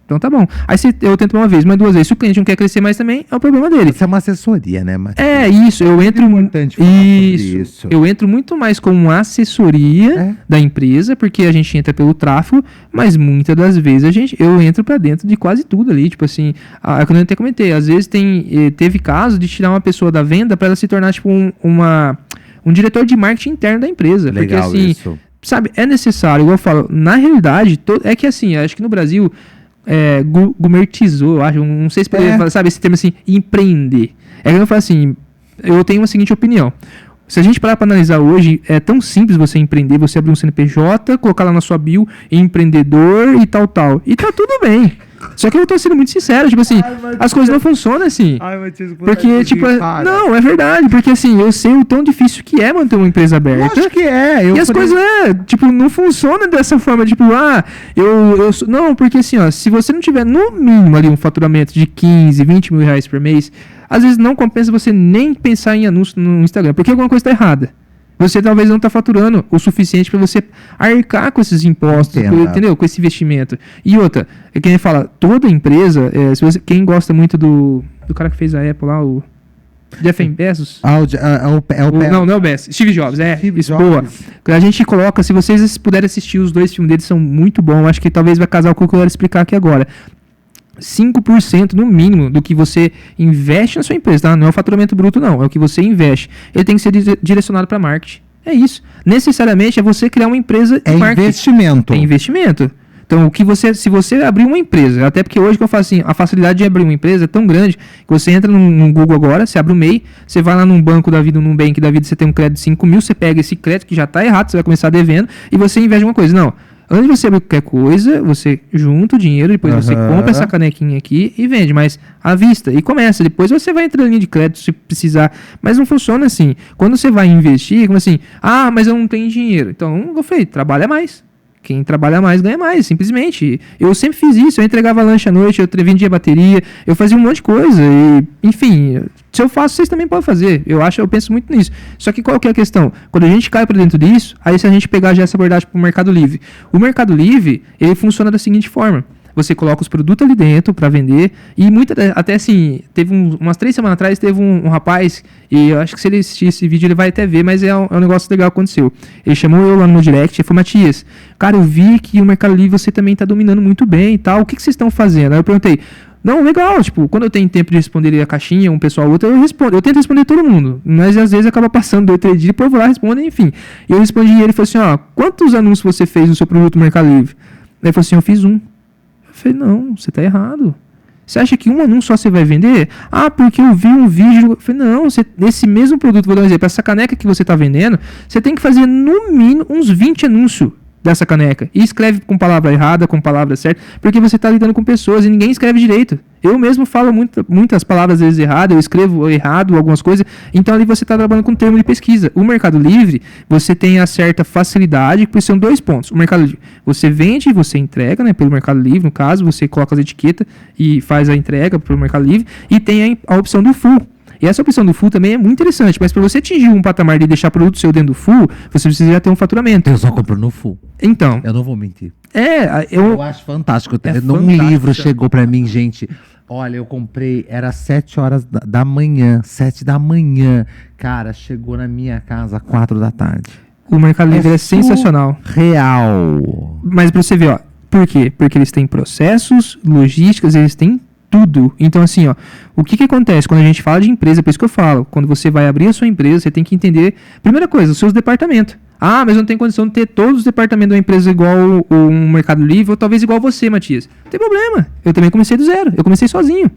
B: então tá bom. Aí eu tento uma vez, mas 2 vezes. Se o cliente não quer crescer mais também, é o problema dele.
A: Isso é uma assessoria, né, Matias?
B: É isso, eu entro...
A: importante falar sobre isso.
B: Eu entro muito mais como uma assessoria da empresa, porque a gente entra pelo tráfego, mas muitas das vezes eu entro pra dentro de quase tudo ali, tipo assim, quando eu até comentei, às vezes teve caso de tirar uma pessoa da venda pra ela se tornar tipo um diretor de marketing interno da empresa.
A: Legal,
B: porque assim,
A: isso.
B: sabe, é necessário, igual eu falo, na realidade, é que assim, acho que no Brasil... gourmetizou, eu acho, não sei se poderia falar, sabe, esse termo assim, empreender. É que eu falo assim, eu tenho uma seguinte opinião. Se a gente parar para analisar hoje, é tão simples você empreender, você abrir um CNPJ, colocar lá na sua bio, empreendedor e tal. E tá tudo bem. Só que eu tô sendo muito sincero, tipo assim, as coisas não funcionam assim.
A: Matias,
B: Porque, tipo, não, é verdade, porque assim, eu sei o tão difícil que é manter uma empresa aberta.
A: Lógico que é.
B: E as coisas, tipo, não funcionam dessa forma, tipo, não, porque assim, ó, se você não tiver no mínimo ali um faturamento de 15, 20 mil reais por mês, às vezes não compensa você nem pensar em anúncio no Instagram, porque alguma coisa tá errada. Você talvez não está faturando o suficiente para você arcar com esses impostos, entendeu? Com esse investimento. E outra, quem fala, toda empresa, quem gosta muito do cara que fez a Apple lá, o Jeff Bezos.
A: Não,
B: não é o Bezos, Steve Jobs,
A: Steve
B: isso,
A: Jobs.
B: boa. A gente coloca, se vocês puderem assistir os 2 filmes deles, são muito bons, acho que talvez vai casar com o que eu quero explicar aqui agora. 5% no mínimo do que você investe na sua empresa, tá? Não é o faturamento bruto, não. É o que você investe. Ele tem que ser direcionado para marketing. É isso. Necessariamente é você criar uma empresa de marketing.
A: Investimento.
B: É investimento. Então, se você abrir uma empresa, até porque hoje que eu falo assim, a facilidade de abrir uma empresa é tão grande que você entra no Google agora, você abre o MEI, você vai lá num banco da vida, num bank da vida, você tem um crédito de 5 mil, você pega esse crédito que já está errado, você vai começar devendo e você investe em uma coisa. Não. Antes de você abrir qualquer coisa, você junta o dinheiro, depois você compra essa canequinha aqui e vende, mas à vista, e começa. Depois você vai entrar em linha de crédito se precisar, mas não funciona assim. Quando você vai investir, como assim, mas eu não tenho dinheiro. Então, eu falei, trabalha mais. Quem trabalha mais ganha mais, simplesmente. Eu sempre fiz isso, eu entregava lanche à noite, eu vendia bateria, eu fazia um monte de coisa. E, enfim, se eu faço, vocês também podem fazer. Eu penso muito nisso. Só que qual que é a questão? Quando a gente cai para dentro disso, aí se a gente pegar já essa abordagem para o Mercado Livre. O Mercado Livre, ele funciona da seguinte forma. Você coloca os produtos ali dentro para vender. E até assim, teve umas 3 semanas atrás, teve um rapaz, e eu acho que se ele assistir esse vídeo, ele vai até ver, mas é um negócio legal que aconteceu. Ele chamou eu lá no meu direct e falou, Matias, cara, eu vi que o Mercado Livre você também tá dominando muito bem e tal. O que vocês estão fazendo? Aí eu perguntei, não, legal, tipo, quando eu tenho tempo de responder a caixinha, um pessoal ou outro, eu respondo. Eu tento responder todo mundo, mas às vezes acaba passando 2, 3 dias, depois eu vou lá e respondo, enfim. E eu respondi e ele falou assim, quantos anúncios você fez no seu produto no Mercado Livre? Ele falou assim, eu fiz um. Eu falei, não, você tá errado. Você acha que um anúncio só você vai vender? Ah, porque eu vi um vídeo. Eu falei, não, esse mesmo produto, vou dar um exemplo, essa caneca que você tá vendendo, você tem que fazer no mínimo uns 20 anúncios dessa caneca. E escreve com palavra errada, com palavra certa, porque você está lidando com pessoas e ninguém escreve direito. Eu mesmo falo muitas palavras às vezes erradas, eu escrevo errado algumas coisas, então ali você está trabalhando com termo de pesquisa. O Mercado Livre, você tem a certa facilidade, porque são 2 pontos. O Mercado Livre, você vende e você entrega, né, pelo Mercado Livre, no caso, você coloca as etiquetas e faz a entrega pelo Mercado Livre, e tem a opção do Full. E essa opção do full também é muito interessante, mas para você atingir um patamar de deixar produto seu dentro do full, você precisa já ter um faturamento.
A: Eu só compro no full.
B: Então.
A: Eu não vou mentir.
B: Eu
A: acho fantástico.
B: É
A: Num
B: fantástico.
A: livro chegou pra mim, gente. Olha, eu comprei, era 7 horas da manhã, 7 da manhã. Cara, chegou na minha casa 4 da tarde.
B: O Mercado Livre é sensacional.
A: Real.
B: Mas pra você ver, ó, por quê? Porque eles têm processos, logísticas, eles têm tudo. Então, assim, ó, o que acontece quando a gente fala de empresa? Por isso que eu falo, quando você vai abrir a sua empresa, você tem que entender, primeira coisa, os seus departamentos. Ah, mas eu não tenho condição de ter todos os departamentos da empresa igual um Mercado Livre, ou talvez igual você, Matias. Não tem problema. Eu também comecei do zero. Eu comecei sozinho.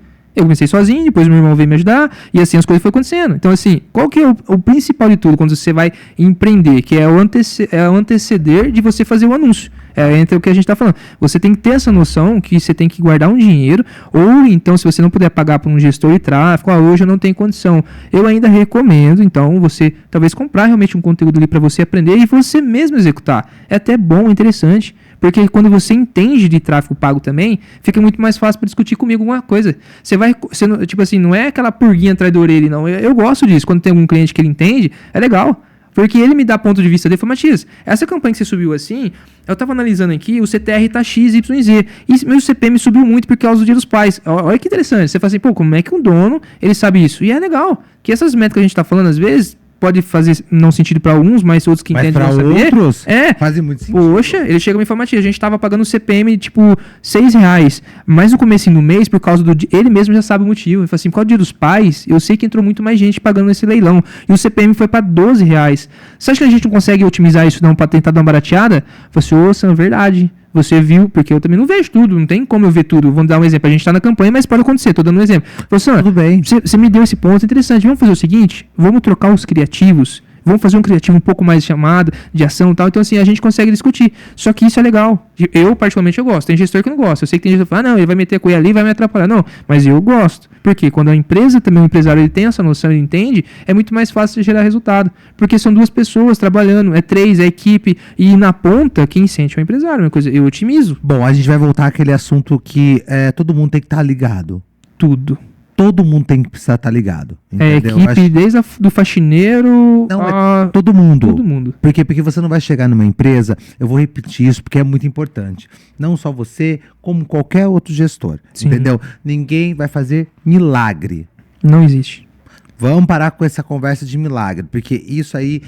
B: Depois meu irmão veio me ajudar, e assim as coisas foram acontecendo. Então, assim, qual que é o principal de tudo quando você vai empreender? Que é o anteceder de você fazer o anúncio. Entre o que a gente está falando. Você tem que ter essa noção que você tem que guardar um dinheiro, ou então, se você não puder pagar para um gestor de tráfego, hoje eu não tenho condição. Eu ainda recomendo, então, você talvez comprar realmente um conteúdo ali para você aprender e você mesmo executar. É até bom, interessante. Porque quando você entende de tráfego pago também, fica muito mais fácil para discutir comigo alguma coisa. Tipo assim, não é aquela purguinha atrás da orelha, não. Eu gosto disso. Quando tem algum cliente que ele entende, é legal. Porque ele me dá ponto de vista dele e fala, Matias, essa campanha que você subiu assim, eu tava analisando aqui, o CTR tá X, Y, Z. E meu CPM subiu muito por causa do Dia dos Pais. Olha que interessante. Você fala assim, pô, como é que um dono, ele sabe isso? E é legal. Que essas métricas que a gente tá falando, às vezes, pode fazer não sentido para alguns, mas outros que entendem
A: para outros, fazem muito sentido.
B: Poxa, ele chega e me fala, Matias, a gente tava pagando CPM, tipo, R$6, mas no comecinho do mês, por causa do... Ele mesmo já sabe o motivo. Ele fala assim, por causa do Dia dos Pais, eu sei que entrou muito mais gente pagando nesse leilão, e o CPM foi para R$12. Você acha que a gente não consegue otimizar isso não para tentar dar uma barateada? Eu falei assim, ô, Sam, verdade. Você viu, porque eu também não vejo tudo, não tem como eu ver tudo. Vamos dar um exemplo, a gente tá na campanha, mas pode acontecer, tô dando um exemplo. Professor,
A: tudo bem.
B: Você me deu esse ponto interessante, vamos fazer o seguinte, vamos trocar os criativos, vamos fazer um criativo um pouco mais chamado, de ação e tal, então assim, a gente consegue discutir. Só que isso é legal. Eu, particularmente, eu gosto. Tem gestor que não gosta. Eu sei que tem gestor que fala, não, ele vai meter a coisa ali, vai me atrapalhar. Não, mas eu gosto. Porque quando a empresa também, o empresário, ele tem essa noção, ele entende, é muito mais fácil de gerar resultado. Porque são 2 pessoas trabalhando, é 3, é equipe, e na ponta, quem sente é o empresário. Uma coisa, eu otimizo.
A: Bom, a gente vai voltar àquele assunto que todo mundo tem que estar ligado.
B: Tudo.
A: Todo mundo tem que precisar estar ligado. Entendeu?
B: Equipe, desde do faxineiro
A: a... todo mundo.
B: Todo mundo.
A: Porque você não vai chegar numa empresa, eu vou repetir isso porque é muito importante. Não só você, como qualquer outro gestor. Sim. Entendeu? Ninguém vai fazer milagre.
B: Não existe.
A: Vamos parar com essa conversa de milagre, porque isso aí,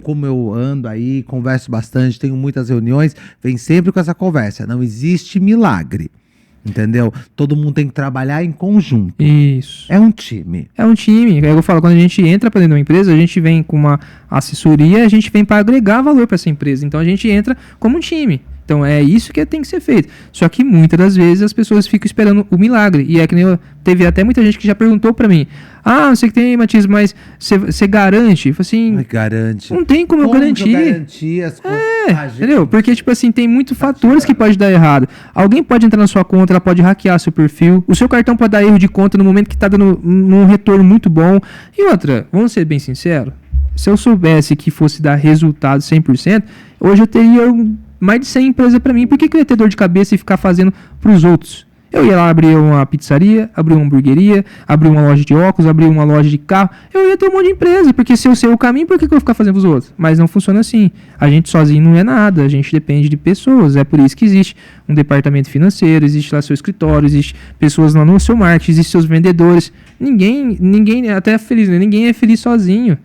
A: como eu ando aí, converso bastante, tenho muitas reuniões, vem sempre com essa conversa. Não existe milagre. Entendeu? Todo mundo tem que trabalhar em conjunto.
B: Isso.
A: É um time.
B: É um time. Eu falo, quando a gente entra para dentro de uma empresa, a gente vem com uma assessoria, a gente vem para agregar valor para essa empresa. Então a gente entra como um time. Então é isso que tem que ser feito. Só que muitas das vezes as pessoas ficam esperando o milagre. E é que nem teve até muita gente que já perguntou pra mim, não sei que tem, Matias, mas você garante? Eu falei assim,
A: garante.
B: Não tem como eu garantir.
A: Garantir as coisas?
B: Entendeu? Porque, tipo assim, tem muitos fatores que pode dar errado. Alguém pode entrar na sua conta, ela pode hackear seu perfil, o seu cartão pode dar erro de conta no momento que tá dando um retorno muito bom. E outra, vamos ser bem sinceros, se eu soubesse que fosse dar resultado 100%, hoje eu teria mais de 100 empresas para mim. Por que eu ia ter dor de cabeça e ficar fazendo para os outros? Eu ia lá abrir uma pizzaria, abrir uma hamburgueria, abrir uma loja de óculos, abrir uma loja de carro. Eu ia ter um monte de empresa, porque se eu sei o caminho, por que eu vou ficar fazendo para os outros? Mas não funciona assim. A gente sozinho não é nada, a gente depende de pessoas. É por isso que existe um departamento financeiro, existe lá seu escritório, existe pessoas lá no seu marketing, existem seus vendedores. Ninguém, até feliz, né? Ninguém é feliz sozinho.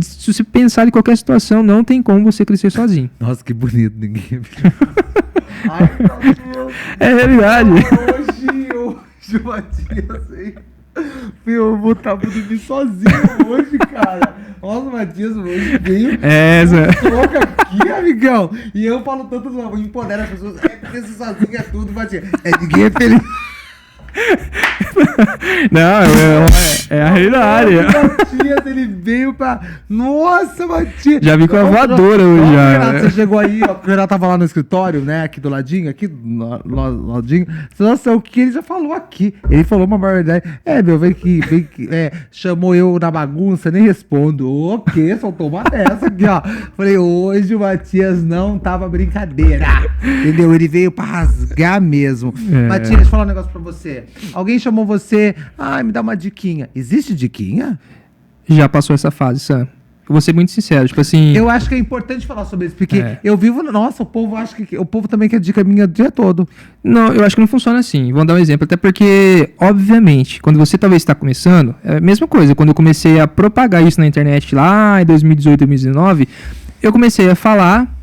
B: Se você pensar em qualquer situação, não tem como você crescer sozinho.
A: Nossa, que bonito, ninguém. Ai, meu Deus.
B: É realidade.
A: Hoje, Matias, hein? Eu vou dormir sozinho hoje, cara. Nossa, o Matias hoje veio
B: Essa.
A: toca aqui, amigão. E eu falo tanto, empodera as pessoas. É porque você sozinho é tudo, Matias. É ninguém é feliz.
B: Não, é a realidade.
A: Matias, ele veio pra... Nossa, Matias.
B: Já vi com a voadora hoje, já.
A: Renato, você chegou aí, ó, o Renato tava lá no escritório, né, aqui do ladinho, ladinho. Nossa, o que ele já falou aqui? Ele falou uma verdade. Meu, vem aqui, chamou eu na bagunça, nem respondo. O quê? Soltou uma dessa aqui, ó. Falei, hoje o Matias não tava brincadeira. Entendeu? Ele veio pra rasgar mesmo. Matias, deixa eu falar um negócio pra você. Alguém chamou você, me dá uma diquinha. Existe diquinha?
B: Já passou essa fase, Sam. Eu vou ser muito sincero, tipo assim...
A: Eu acho que é importante falar sobre isso, porque eu vivo... Nossa, o povo acha que... O povo também quer dica minha o dia todo.
B: Não, eu acho que não funciona assim. Vou dar um exemplo, até porque, obviamente, quando você talvez está começando, é a mesma coisa. Quando eu comecei a propagar isso na internet lá em 2018, 2019, eu comecei a falar...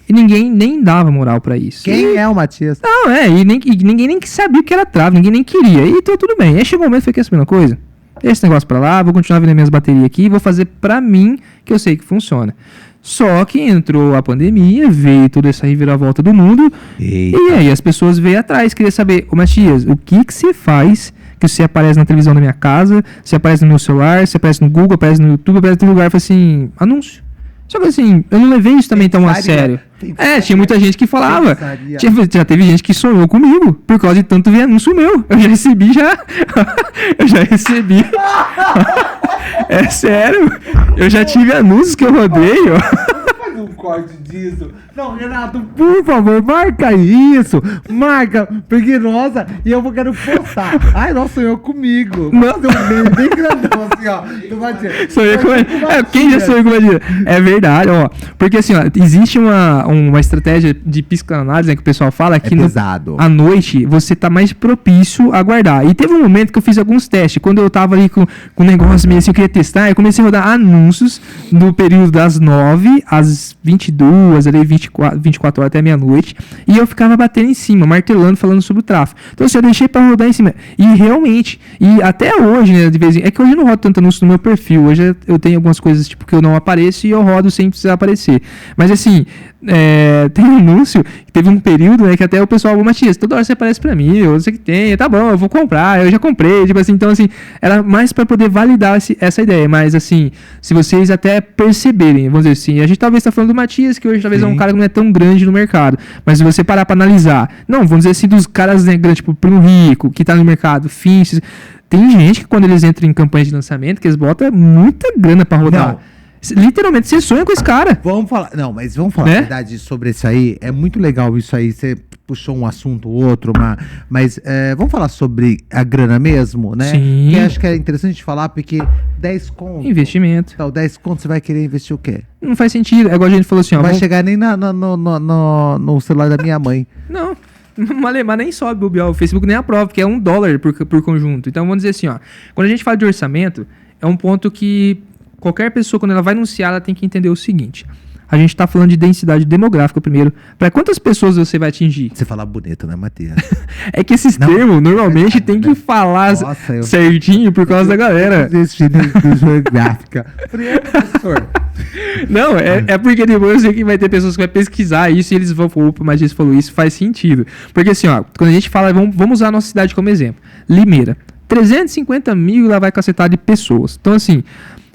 B: E ninguém nem dava moral pra isso.
A: Quem é o Matias?
B: Não, e ninguém nem sabia que era trava, ninguém nem queria. E então tudo bem. Aí chegou um momento, foi que essa mesma coisa. Esse negócio pra lá, vou continuar vendendo minhas baterias aqui, vou fazer pra mim, que eu sei que funciona. Só que entrou a pandemia, veio toda essa reviravolta do mundo,
A: Eita.
B: e aí as pessoas veio atrás, queria saber, ô Matias, o que você faz que você aparece na televisão da minha casa, você aparece no meu celular, você aparece no Google, aparece no YouTube, aparece em todo lugar, eu falei assim, anúncio. Só que assim, eu não levei isso também tão a sério. Tinha muita gente que falava. Já teve gente que sonhou comigo por causa de tanto ver anúncio meu. Eu já recebi, eu já recebi. É sério. Eu já tive anúncios que eu rodei, ó.
A: Faz um corte disso. Não, Renato, por favor, marca isso. Marca, porque, nossa, e eu quero postar. Ai, nossa, sonhou comigo. Vou fazer um meme bem grandão assim, ó. Do Matias.
B: Sonhei com quem já sonhou com o Matias? É verdade, ó. Porque assim, ó, existe uma estratégia de psicanálise, né, que o pessoal fala que à noite você tá mais propício a guardar. E teve um momento que eu fiz alguns testes. Quando eu tava ali com um negócio meio assim, eu queria testar, eu comecei a rodar anúncios no período das 9 às 22, ali 24 horas até meia-noite, e eu ficava batendo em cima, martelando, falando sobre o tráfego. Então assim, eu deixei pra rodar em cima. E realmente, e até hoje, né, de vez em... É que hoje eu não rodo tanto anúncio no meu perfil. Hoje eu tenho algumas coisas tipo que eu não apareço e eu rodo sem precisar aparecer. Mas assim, tem um anúncio, teve um período, né, que até o pessoal, Matias, toda hora você aparece pra mim, eu sei que tem, tá bom, eu vou comprar, eu já comprei, tipo assim, então assim, era mais pra poder validar essa ideia, mas assim, se vocês até perceberem, vamos dizer assim, a gente talvez tá falando do Matias, que hoje talvez é um cara que não é tão grande no mercado, mas se você parar pra analisar, não, vamos dizer assim, dos caras, né, grandes, tipo, Primo Rico, que tá no mercado, Finch, tem gente que quando eles entram em campanha de lançamento, que eles botam muita grana pra rodar. Não. Literalmente, você sonha com esse cara.
A: Vamos falar a verdade sobre isso aí. É muito legal isso aí. Você puxou um assunto ou outro, mas vamos falar sobre a grana mesmo, né?
B: Sim.
A: Que acho que é interessante falar, porque 10 conto.
B: Investimento.
A: Então, 10 conto, você vai querer investir o quê?
B: Não faz sentido. É igual a gente falou assim, ó.
A: Não vai chegar nem no celular da minha mãe.
B: Não. Mas nem sobe o Facebook nem aprova, porque é $1 por conjunto. Então vamos dizer assim, ó. Quando a gente fala de orçamento, é um ponto que qualquer pessoa, quando ela vai anunciar, ela tem que entender o seguinte. A gente está falando de densidade demográfica primeiro. Para quantas pessoas você vai atingir?
A: Você fala bonito, né, Matias?
B: É que esses termos, normalmente, tem que falar certinho por causa da galera.
A: Geográfica. Professor.
B: Não, é porque depois eu sei que vai ter pessoas que vão pesquisar isso e eles vão falar, opa, mas eles falou isso, faz sentido. Porque assim, ó, quando a gente fala, vamos usar a nossa cidade como exemplo. Limeira. 350 mil lá vai cacetar de pessoas. Então assim...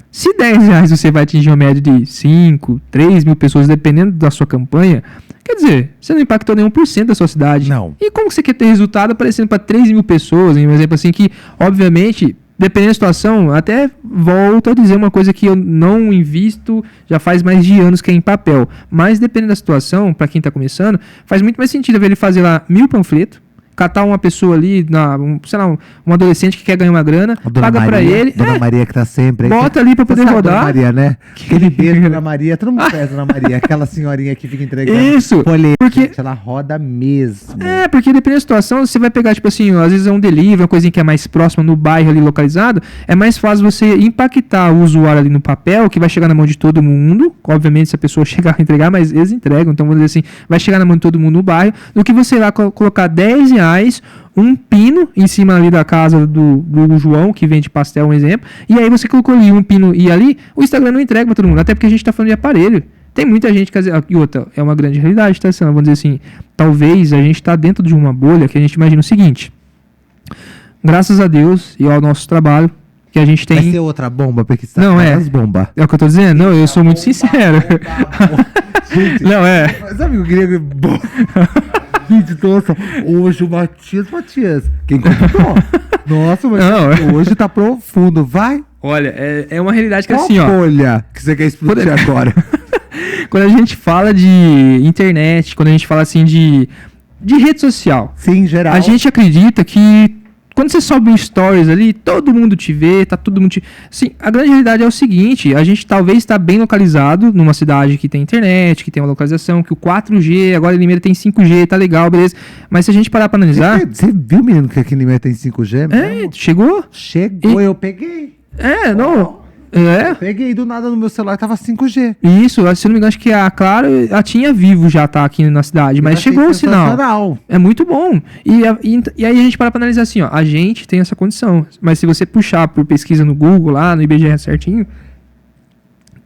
B: Se R$10 você vai atingir uma média de 5, 3 mil pessoas, dependendo da sua campanha, quer dizer, você não impactou nenhum por cento da sua cidade.
A: Não.
B: E como você quer ter resultado aparecendo para 3 mil pessoas, um exemplo assim que, obviamente, dependendo da situação, até volto a dizer uma coisa que eu não invisto já faz mais de anos, que é em papel. Mas dependendo da situação, para quem está começando, faz muito mais sentido ver ele fazer lá 1000 panfletos, catar uma pessoa ali, um adolescente que quer ganhar uma grana, paga pra ele.
A: Dona Maria que tá sempre aí.
B: Bota ali pra poder rodar.
A: Dona Maria, né? Aquele beijo Dona Maria, todo mundo conhece Dona Maria, aquela senhorinha que fica entregando.
B: Isso, porque
A: ela roda mesmo.
B: Porque dependendo da situação, você vai pegar, tipo assim, às vezes é um delivery, uma coisinha que é mais próxima no bairro ali localizado, é mais fácil você impactar o usuário ali no papel, que vai chegar na mão de todo mundo, obviamente se a pessoa chegar a entregar, mas eles entregam, então vamos dizer assim, vai chegar na mão de todo mundo no bairro, do que você lá colocar R$10 reais um pino em cima ali da casa do João, que vende pastel, um exemplo, e aí você colocou ali um pino e ali, o Instagram não entrega pra todo mundo, até porque a gente tá falando de aparelho. Tem muita gente que... E outra, é uma grande realidade, tá? Vamos dizer assim, talvez a gente tá dentro de uma bolha que a gente imagina o seguinte, graças a Deus e ao nosso trabalho, que a gente tem...
A: Vai ser outra bomba, porque você
B: Não,
A: as bombas.
B: É o que eu tô dizendo? Não, eu sou muito sincero.
A: Gente,
B: Não,
A: sabe o que eu queria... Gente, nossa, hoje o Matias, quem contou? Nossa, mas
B: Não,
A: hoje tá profundo, vai.
B: Olha, é uma realidade que
A: Qual
B: assim, ó...
A: bolha que você quer explodir agora?
B: Quando a gente fala de internet, quando a gente fala assim de rede social,
A: Sim, em geral.
B: a gente acredita que quando você sobe um stories ali, todo mundo te vê, tá todo mundo te... Sim, a grande realidade é o seguinte, a gente talvez está bem localizado numa cidade que tem internet, que tem uma localização, que o 4G, agora em Limeira tem 5G, tá legal, beleza. Mas se a gente parar pra analisar...
A: Você viu, menino, que aqui em Limeira tem 5G?
B: Chegou?
A: Chegou, eu peguei.
B: Não...
A: Peguei do nada no meu celular, tava 5G.
B: Isso, se eu não me engano, acho que a Claro, ela tinha Vivo já, tá aqui na cidade, mas chegou o sinal. É muito bom. E aí a gente para pra analisar assim, ó, a gente tem essa condição, mas se você puxar por pesquisa no Google, lá no IBGE certinho,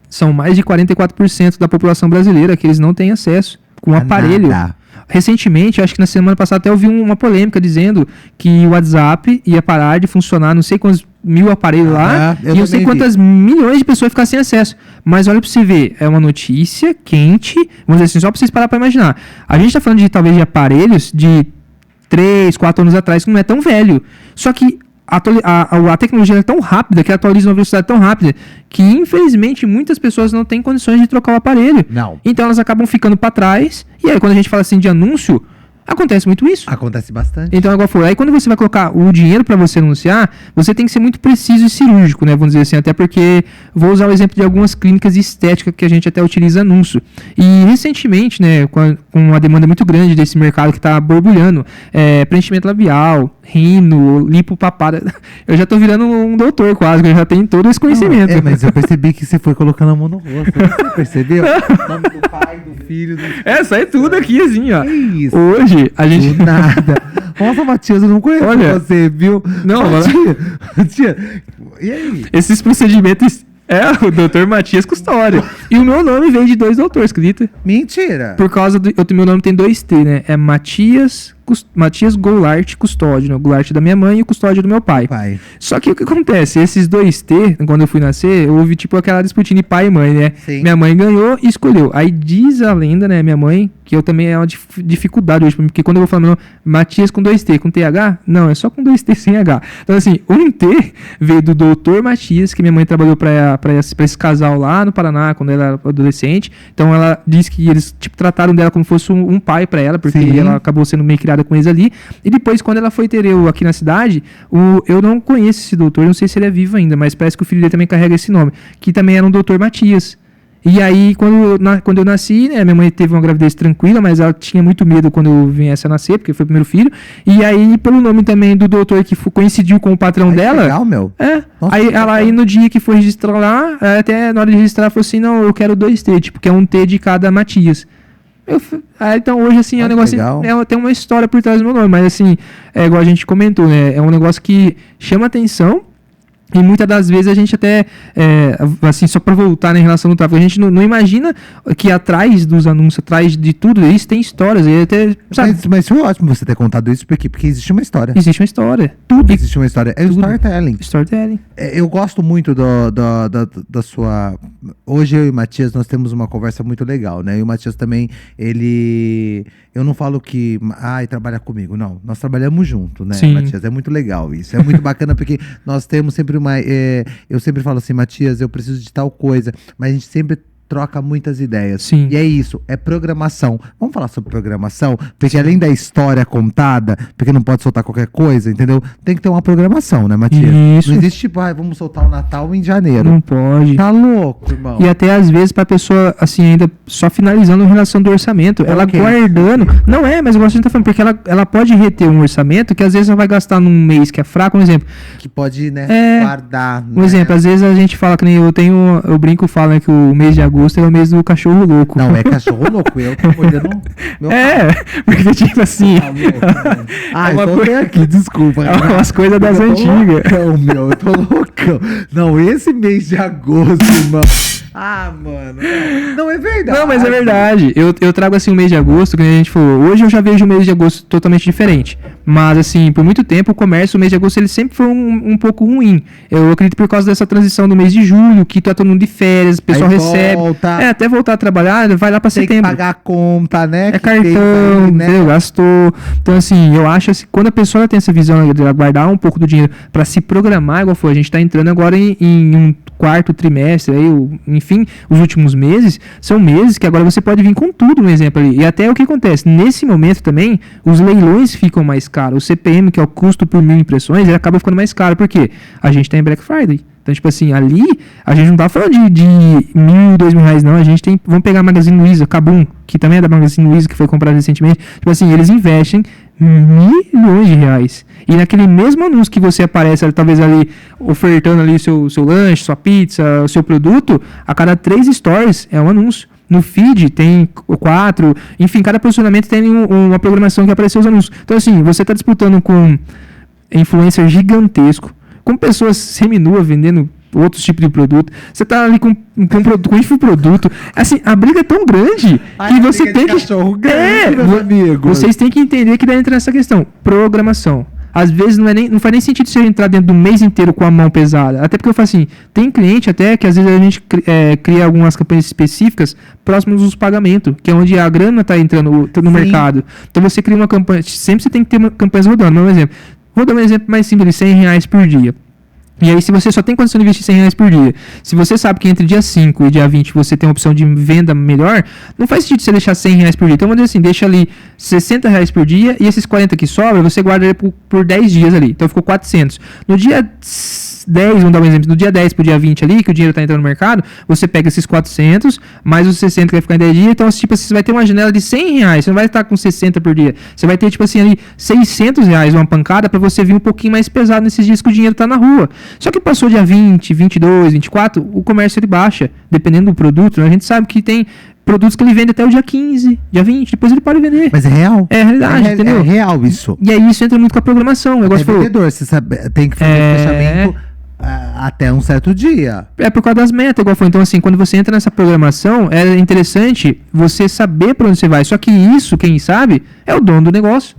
B: são mais de 44% da população brasileira que eles não têm acesso com aparelho.
A: Nada.
B: Recentemente, acho que na semana passada até eu vi uma polêmica dizendo que o WhatsApp ia parar de funcionar, não sei quantos mil aparelhos lá, e não sei quantas milhões de pessoas ficar sem acesso. Mas olha pra você ver, é uma notícia quente, vamos dizer assim, só pra vocês parar pra imaginar. A gente tá falando de talvez de aparelhos de 3, 4 anos atrás, que não é tão velho. Só que a tecnologia é tão rápida, que atualiza uma velocidade tão rápida, que infelizmente muitas pessoas não têm condições de trocar o aparelho.
A: Não.
B: Então elas acabam ficando para trás, e aí quando a gente fala assim de anúncio, acontece muito isso.
A: Acontece bastante.
B: Então, igual foi. Aí quando você vai colocar o dinheiro para você anunciar, você tem que ser muito preciso e cirúrgico, né? Vamos dizer assim, até porque vou usar o exemplo de algumas clínicas de estética que a gente até utiliza anúncio. E recentemente, né, com uma demanda muito grande desse mercado que está borbulhando, preenchimento labial, rino, lipopapada, eu já tô virando um doutor quase, eu já tenho todo esse conhecimento.
A: Mas eu percebi que você foi colocando a mão no rosto. Você percebeu? O nome do pai, do filho.
B: Sai tudo aqui assim, ó.
A: Que isso?
B: Hoje a gente...
A: Do nada. Nossa, Matias, eu não conheço você, viu?
B: Não,
A: Matias, e aí?
B: Esses procedimentos... o Dr. Matias Custódio. E o meu nome vem de 2 doutores, acredita?
A: Mentira.
B: Por causa do... meu nome tem 2 T, né? É Matias Goulart Custódio, né? O Goulart da minha mãe e o Custódio do meu pai. Só que o que acontece? Esses 2 T, quando eu fui nascer, houve tipo aquela disputinha de pai e mãe, né?
A: Sim.
B: Minha mãe ganhou e escolheu. Aí diz a lenda, né? Minha mãe, que eu também é uma dificuldade hoje pra mim, porque quando eu vou falar meu nome, Matias com 2 T, com TH? Não, é só com 2 T sem H. Então assim, um T veio do Dr. Matias, que minha mãe trabalhou pra esse casal lá no Paraná, quando ela era adolescente. Então ela disse que eles tipo trataram dela como se fosse um pai pra ela, porque
A: Sim.
B: ela acabou sendo meio criada com eles ali. E depois, quando ela foi ter eu aqui na cidade, eu não conheço esse doutor, não sei se ele é vivo ainda, mas parece que o filho dele também carrega esse nome, que também era um doutor Matias. E aí, quando eu nasci, né, minha mãe teve uma gravidez tranquila, mas ela tinha muito medo quando eu viesse a nascer, porque foi o primeiro filho. E aí, pelo nome também do doutor que coincidiu com o patrão dela...
A: Legal, meu.
B: Nossa, aí ela aí no dia que foi registrar lá, até na hora de registrar, ela falou assim, não, eu quero 2 T, tipo, que é um T de cada Matias. Então hoje assim é um negócio, tem uma história por trás do meu nome, mas assim, igual a gente comentou, né, é um negócio que chama atenção. E muitas das vezes a gente até, assim, só para voltar, né, em relação ao tráfego, a gente não imagina que atrás dos anúncios, atrás de tudo isso, tem histórias. E até, sabe?
A: Mas foi ótimo você ter contado isso, porque existe uma história.
B: Existe uma história.
A: Tudo existe uma história. É o storytelling.
B: Storytelling.
A: Eu gosto muito da sua... Hoje eu e o Matias, nós temos uma conversa muito legal, né? E o Matias também, ele... Eu não falo que... trabalha comigo. Não, nós trabalhamos junto, né,
B: Sim.
A: Matias? É muito legal isso. É muito bacana, porque nós temos sempre eu sempre falo assim, Matias, eu preciso de tal coisa, mas a gente sempre troca muitas ideias.
B: Sim.
A: E é isso, é programação. Vamos falar sobre programação? Porque além da história contada, porque não pode soltar qualquer coisa, entendeu? Tem que ter uma programação, né, Matias?
B: Isso.
A: Não existe tipo, vamos soltar o Natal em janeiro.
B: Não pode.
A: Tá louco, irmão.
B: E até às vezes pra pessoa, assim, ainda só finalizando em relação do orçamento, ela guardando... Não mas igual a gente tá falando, porque ela pode reter um orçamento que às vezes ela vai gastar num mês que é fraco, um exemplo.
A: Que pode, né, guardar.
B: Um exemplo, às vezes a gente fala que nem eu brinco e falo, né, que o mês de agosto agosto é o mês do cachorro louco.
A: Não, é cachorro louco. Eu tô mordendo meu
B: Porque tipo assim...
A: Então tem aqui, desculpa.
B: É umas coisas das antigas.
A: Eu tô loucão. Não, esse mês de agosto, irmão. Mano. Não, é verdade.
B: Não, mas é verdade. Eu trago assim o mês de agosto, que a gente falou. Hoje eu já vejo o mês de agosto totalmente diferente. Mas assim, por muito tempo o comércio, o mês de agosto, ele sempre foi um pouco ruim. Eu acredito por causa dessa transição do mês de julho, que tá todo mundo de férias, o pessoal recebe. Até voltar a trabalhar, vai lá pra setembro.
A: Tem que pagar a conta, né?
B: É cartão, aí, né? Entendeu? Gastou. Então assim, eu acho assim, quando a pessoa tem essa visão de guardar um pouco do dinheiro pra se programar, igual foi, a gente tá entrando agora em um quarto trimestre, aí, enfim, os últimos meses, são meses que agora você pode vir com tudo, um exemplo ali. E até o que acontece, nesse momento também, os leilões ficam mais caros. O CPM, que é o custo por 1000 impressões, ele acaba ficando mais caro. Por quê? A gente tá em Black Friday. Então, tipo assim, ali, a gente não tá falando de 1.000, 2.000 reais, não. A gente tem, vamos pegar a Magazine Luiza, Kabum, que também é da Magazine Luiza, que foi comprada recentemente. Tipo assim, eles investem milhões de reais. E naquele mesmo anúncio que você aparece, talvez ali, ofertando ali seu lanche, sua pizza, o seu produto, a cada 3 stories é um anúncio. No feed tem 4, enfim, cada posicionamento tem uma programação que apareceu os anúncios. Então, assim, você está disputando com influencer gigantesco, com pessoas seminuas vendendo outros tipos de produto. Você tá ali com infoproduto. Assim, a briga é tão grande que você tem que... Vocês têm que entender que daí entra nessa questão. Programação. Às vezes não faz nem sentido você entrar dentro do mês inteiro com a mão pesada. Até porque eu falo assim, tem cliente até que às vezes a gente cria algumas campanhas específicas próximas dos pagamentos, que é onde a grana está entrando no mercado. Então você cria uma campanha, sempre você tem que ter campanhas rodando. Por exemplo, vou dar um exemplo mais simples, R$100 por dia. E aí, se você só tem condição de investir R$100 por dia, se você sabe que entre dia 5 e dia 20 você tem uma opção de venda melhor, não faz sentido você deixar R$100 por dia. Então, vamos dizer assim, deixa ali R$60 por dia e esses 40 que sobra, você guarda ele por 10 dias ali. Então, ficou 400. No dia 10, vamos dar um exemplo, no dia 10 pro dia 20 ali, que o dinheiro tá entrando no mercado, você pega esses 400, mais os 60 que vai ficar em 10 dias, então, tipo, você vai ter uma janela de R$100, você não vai estar com 60 por dia, você vai ter, tipo assim, ali, R$600 uma pancada pra você vir um pouquinho mais pesado nesses dias que o dinheiro tá na rua. Só que passou dia 20, 22, 24, o comércio ele baixa, dependendo do produto, né? A gente sabe que tem produtos que ele vende até o dia 15, dia 20, depois ele para de vender.
A: Mas é real?
B: É realidade, entendeu?
A: É real isso.
B: E aí isso entra muito com a programação.
A: É vendedor, você sabe, tem que fazer fechamento até um certo dia.
B: É por causa das metas, igual foi. Então, assim, quando você entra nessa programação, é interessante você saber para onde você vai. Só que isso, quem sabe, é o dono do negócio,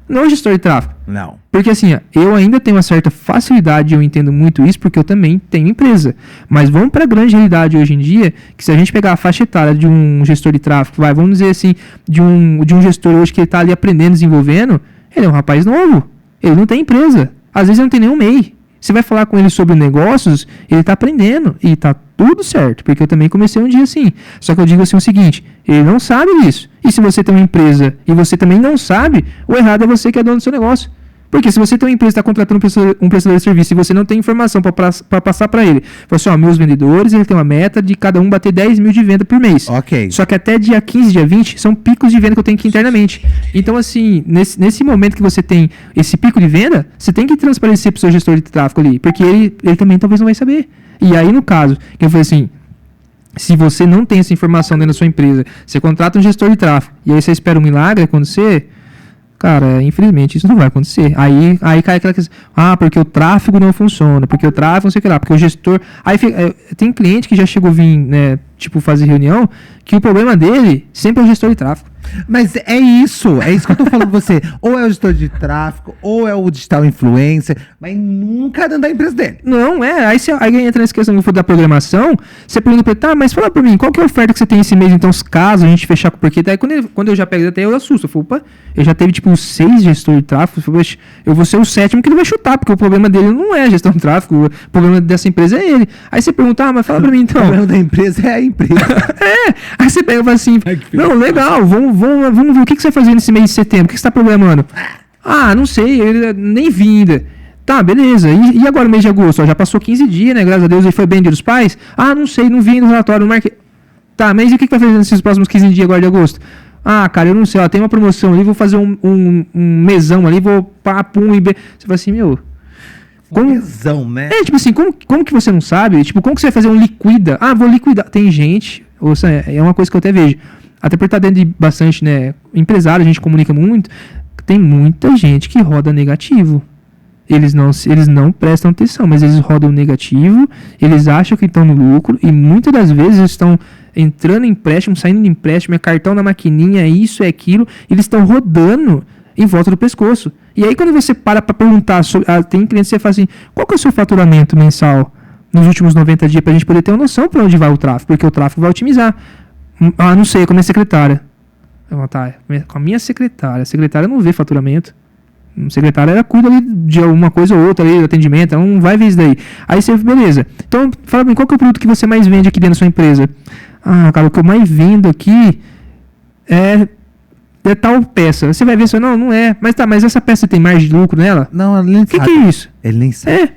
B: não o gestor de tráfego.
A: Não.
B: Porque assim, eu ainda tenho uma certa facilidade, eu entendo muito isso, porque eu também tenho empresa. Mas vamos para a grande realidade hoje em dia, que se a gente pegar a faixa etária de um gestor de tráfego, vamos dizer assim, de um gestor hoje que ele está ali aprendendo, desenvolvendo, ele é um rapaz novo, ele não tem empresa, às vezes ele não tem nenhum MEI. Você vai falar com ele sobre negócios, ele está aprendendo e está tudo certo, porque eu também comecei um dia assim. Só que eu digo assim o seguinte, ele não sabe disso. E se você tem uma empresa e você também não sabe, o errado é você que é dono do seu negócio. Porque se você tem uma empresa que está contratando um prestador de serviço e você não tem informação para passar para ele, fala assim, meus vendedores, ele tem uma meta de cada um bater 10 mil de venda por mês.
A: Ok.
B: Só que até dia 15, dia 20, são picos de venda que eu tenho aqui internamente. Então, assim, nesse momento que você tem esse pico de venda, você tem que transparecer para o seu gestor de tráfego ali, porque ele também talvez não vai saber. E aí, no caso, que eu falei assim, se você não tem essa informação dentro da sua empresa, você contrata um gestor de tráfego, e aí você espera um milagre acontecer, cara, infelizmente isso não vai acontecer. Aí cai aquela questão, porque o tráfego não funciona, porque o tráfego não sei o que lá, porque o gestor... Aí tem cliente que já chegou a vir, né, tipo, fazer reunião, que o problema dele sempre é o gestor de tráfego.
A: Mas é isso que eu tô falando pra você. Ou é o gestor de tráfego, ou é o digital influencer, mas nunca dentro da empresa dele.
B: Não, aí entra nessa questão da programação, você pergunta pra ele, mas fala pra mim, qual que é a oferta que você tem esse mês, então, caso a gente fechar com o porquê? Daí quando eu já pego até eu assusto, eu falo, ele já teve tipo 6 gestores de tráfego, eu vou ser o 7º que ele vai chutar, porque o problema dele não é a gestão de tráfego, o problema dessa empresa é ele. Aí você pergunta, mas fala pra mim então.
A: O problema da empresa é a empresa.
B: Aí você pega e fala assim, não, legal, vamos ver o que você vai fazer nesse mês de setembro, o que você tá programando? Não sei, ele nem vi ainda. Tá, beleza. E agora o mês de agosto? Já passou 15 dias, né? Graças a Deus, ele foi bem dia dos pais. Não sei, não vi ainda o relatório, não marquei. Tá, mas e o que vai fazer nesses próximos 15 dias agora de agosto? Cara, eu não sei, tem uma promoção ali, vou fazer um mesão ali, vou pum e b. Você fala assim,
A: Mesão, né?
B: Tipo assim, como que você não sabe? Tipo, como que você vai fazer um liquida? Vou liquidar. Tem gente, Ou seja, é uma coisa que eu até vejo. Até por estar dentro de bastante, né, empresário, a gente comunica muito, tem muita gente que roda negativo. Eles não prestam atenção, mas eles rodam negativo, eles acham que estão no lucro e muitas das vezes eles estão entrando em empréstimo, saindo de empréstimo, é cartão na maquininha, é isso, é aquilo, eles estão rodando em volta do pescoço. E aí quando você para perguntar, tem clientes que você fala assim, qual que é o seu faturamento mensal nos últimos 90 dias, para a gente poder ter uma noção para onde vai o tráfego, porque o tráfego vai otimizar. Ah, não sei, com a minha secretária. Com a minha secretária. A secretária não vê faturamento. A secretária ela cuida ali de alguma coisa ou outra ali, do atendimento, ela não vai ver isso daí. Aí você, beleza. Então, fala pra mim, qual que é o produto que você mais vende aqui dentro da sua empresa? Ah, cara, o que eu mais vendo aqui é tal peça. Você vai ver só, não é. Mas tá, mas essa peça tem margem de lucro nela?
A: Não, ele nem
B: sabe. O que é isso?
A: Ele nem sabe.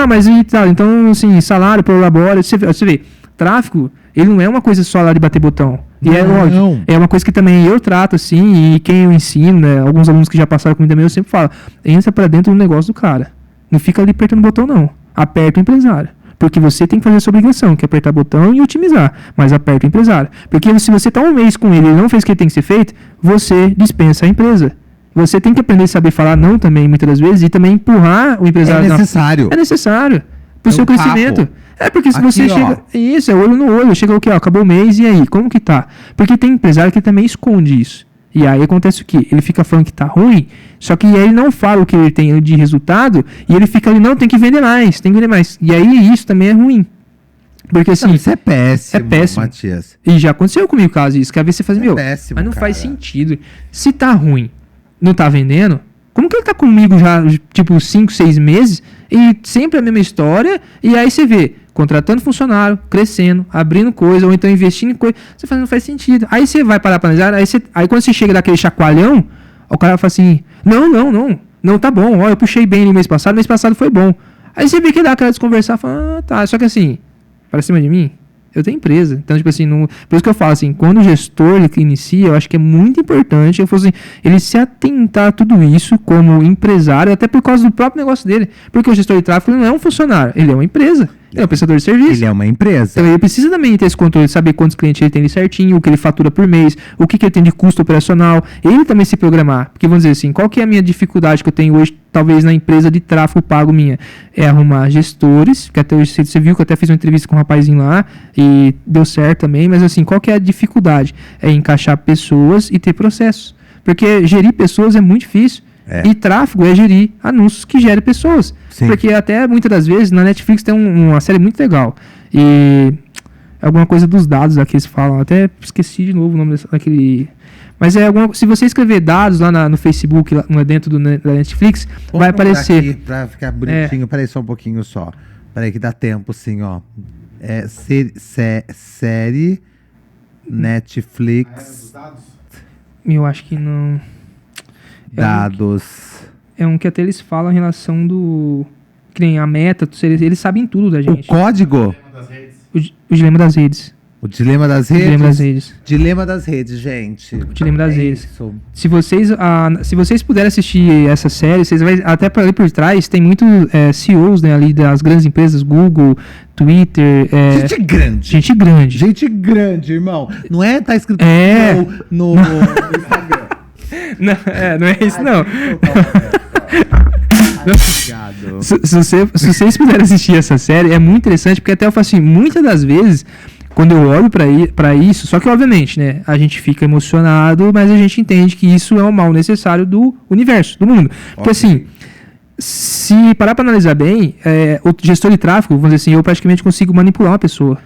B: Mas e tal. Então, assim, salário por labora, você vê, tráfego, ele não é uma coisa só lá de bater botão. E é lógico, é uma coisa que também eu trato, assim, e quem eu ensino, né, alguns alunos que já passaram comigo também, eu sempre falo, entra pra dentro do negócio do cara. Não fica ali apertando o botão, não. Aperta o empresário. Porque você tem que fazer a sua obrigação, que é apertar o botão e otimizar. Mas aperta o empresário. Porque se você tá um mês com ele e ele não fez o que tem que ser feito, você dispensa a empresa. Você tem que aprender a saber falar não também, muitas das vezes, e também empurrar o empresário.
A: É necessário.
B: É necessário. Pro seu crescimento. É porque se aqui, você chega... Isso, é olho no olho. Chega o quê? Acabou o mês, e aí? Como que tá? Porque tem empresário que também esconde isso. E aí acontece o quê? Ele fica falando que tá ruim, só que aí ele não fala o que ele tem de resultado, e ele fica ali, não, tem que vender mais, tem que vender mais. E aí isso também é ruim. Porque assim...
A: Não, isso é péssimo,
B: Matias. E já aconteceu comigo, caso isso, que às vezes você faz,
A: péssimo,
B: mas não faz sentido. Se tá ruim, não tá vendendo... Como que ele tá comigo já, tipo, 5, 6 meses, e sempre a mesma história, e aí você vê, contratando funcionário, crescendo, abrindo coisa, ou então investindo em coisa, você fala, não faz sentido. Aí você vai parar pra analisar, aí quando você chega daquele chacoalhão, o cara fala assim, não, tá bom, ó, eu puxei bem no mês passado foi bom. Aí você vê que dá aquela desconversar, fala, tá, só que assim, para cima de mim, eu tenho empresa. Então, tipo assim, por isso que eu falo assim, quando o gestor ele inicia, eu acho que é muito importante ele se atentar a tudo isso como empresário, até por causa do próprio negócio dele. Porque o gestor de tráfego não é um funcionário, ele é uma empresa. Ele é um prestador de serviço.
A: Ele é uma empresa.
B: Então ele precisa também ter esse controle, saber quantos clientes ele tem ali certinho, o que ele fatura por mês, o que ele tem de custo operacional. Ele também se programar. Porque vamos dizer assim, qual que é a minha dificuldade que eu tenho hoje, talvez na empresa de tráfego pago minha? É arrumar gestores, que até hoje você viu que eu até fiz uma entrevista com um rapazinho lá e deu certo também, mas assim, qual que é a dificuldade? É encaixar pessoas e ter processos. Porque gerir pessoas é muito difícil. E tráfego é gerir anúncios que gerem pessoas. Sim. Porque até muitas das vezes na Netflix tem uma série muito legal. E alguma coisa dos dados lá que eles falam. Até esqueci de novo o nome daquele. Mas se você escrever dados lá no Facebook, lá dentro da Netflix, vai aparecer.
A: Aqui pra ficar bonitinho. Peraí só um pouquinho só. Peraí que dá tempo sim, ó. Série Netflix.
B: Eu acho que não.
A: Dados.
B: É um que até eles falam em relação do... Que nem a meta, eles sabem tudo da gente.
A: O código?
B: O dilema das redes.
A: O dilema das redes?
B: Dilema das redes.
A: Dilema das redes, gente.
B: O dilema das redes.
A: Isso.
B: Se vocês puderem assistir essa série, vocês vão até por ali por trás, tem muito CEOs, né, ali das grandes empresas, Google, Twitter.
A: Gente grande.
B: Gente grande,
A: irmão. Não é tá escrito no Instagram.
B: Não é isso, não. Se vocês puderem assistir essa série, é muito interessante, porque até eu falo assim, muitas das vezes, quando eu olho pra isso, só que obviamente, né, a gente fica emocionado, mas a gente entende que isso é um mal necessário do universo, do mundo. Porque assim, se parar pra analisar bem, o gestor de tráfego, vamos dizer assim, eu praticamente consigo manipular uma pessoa.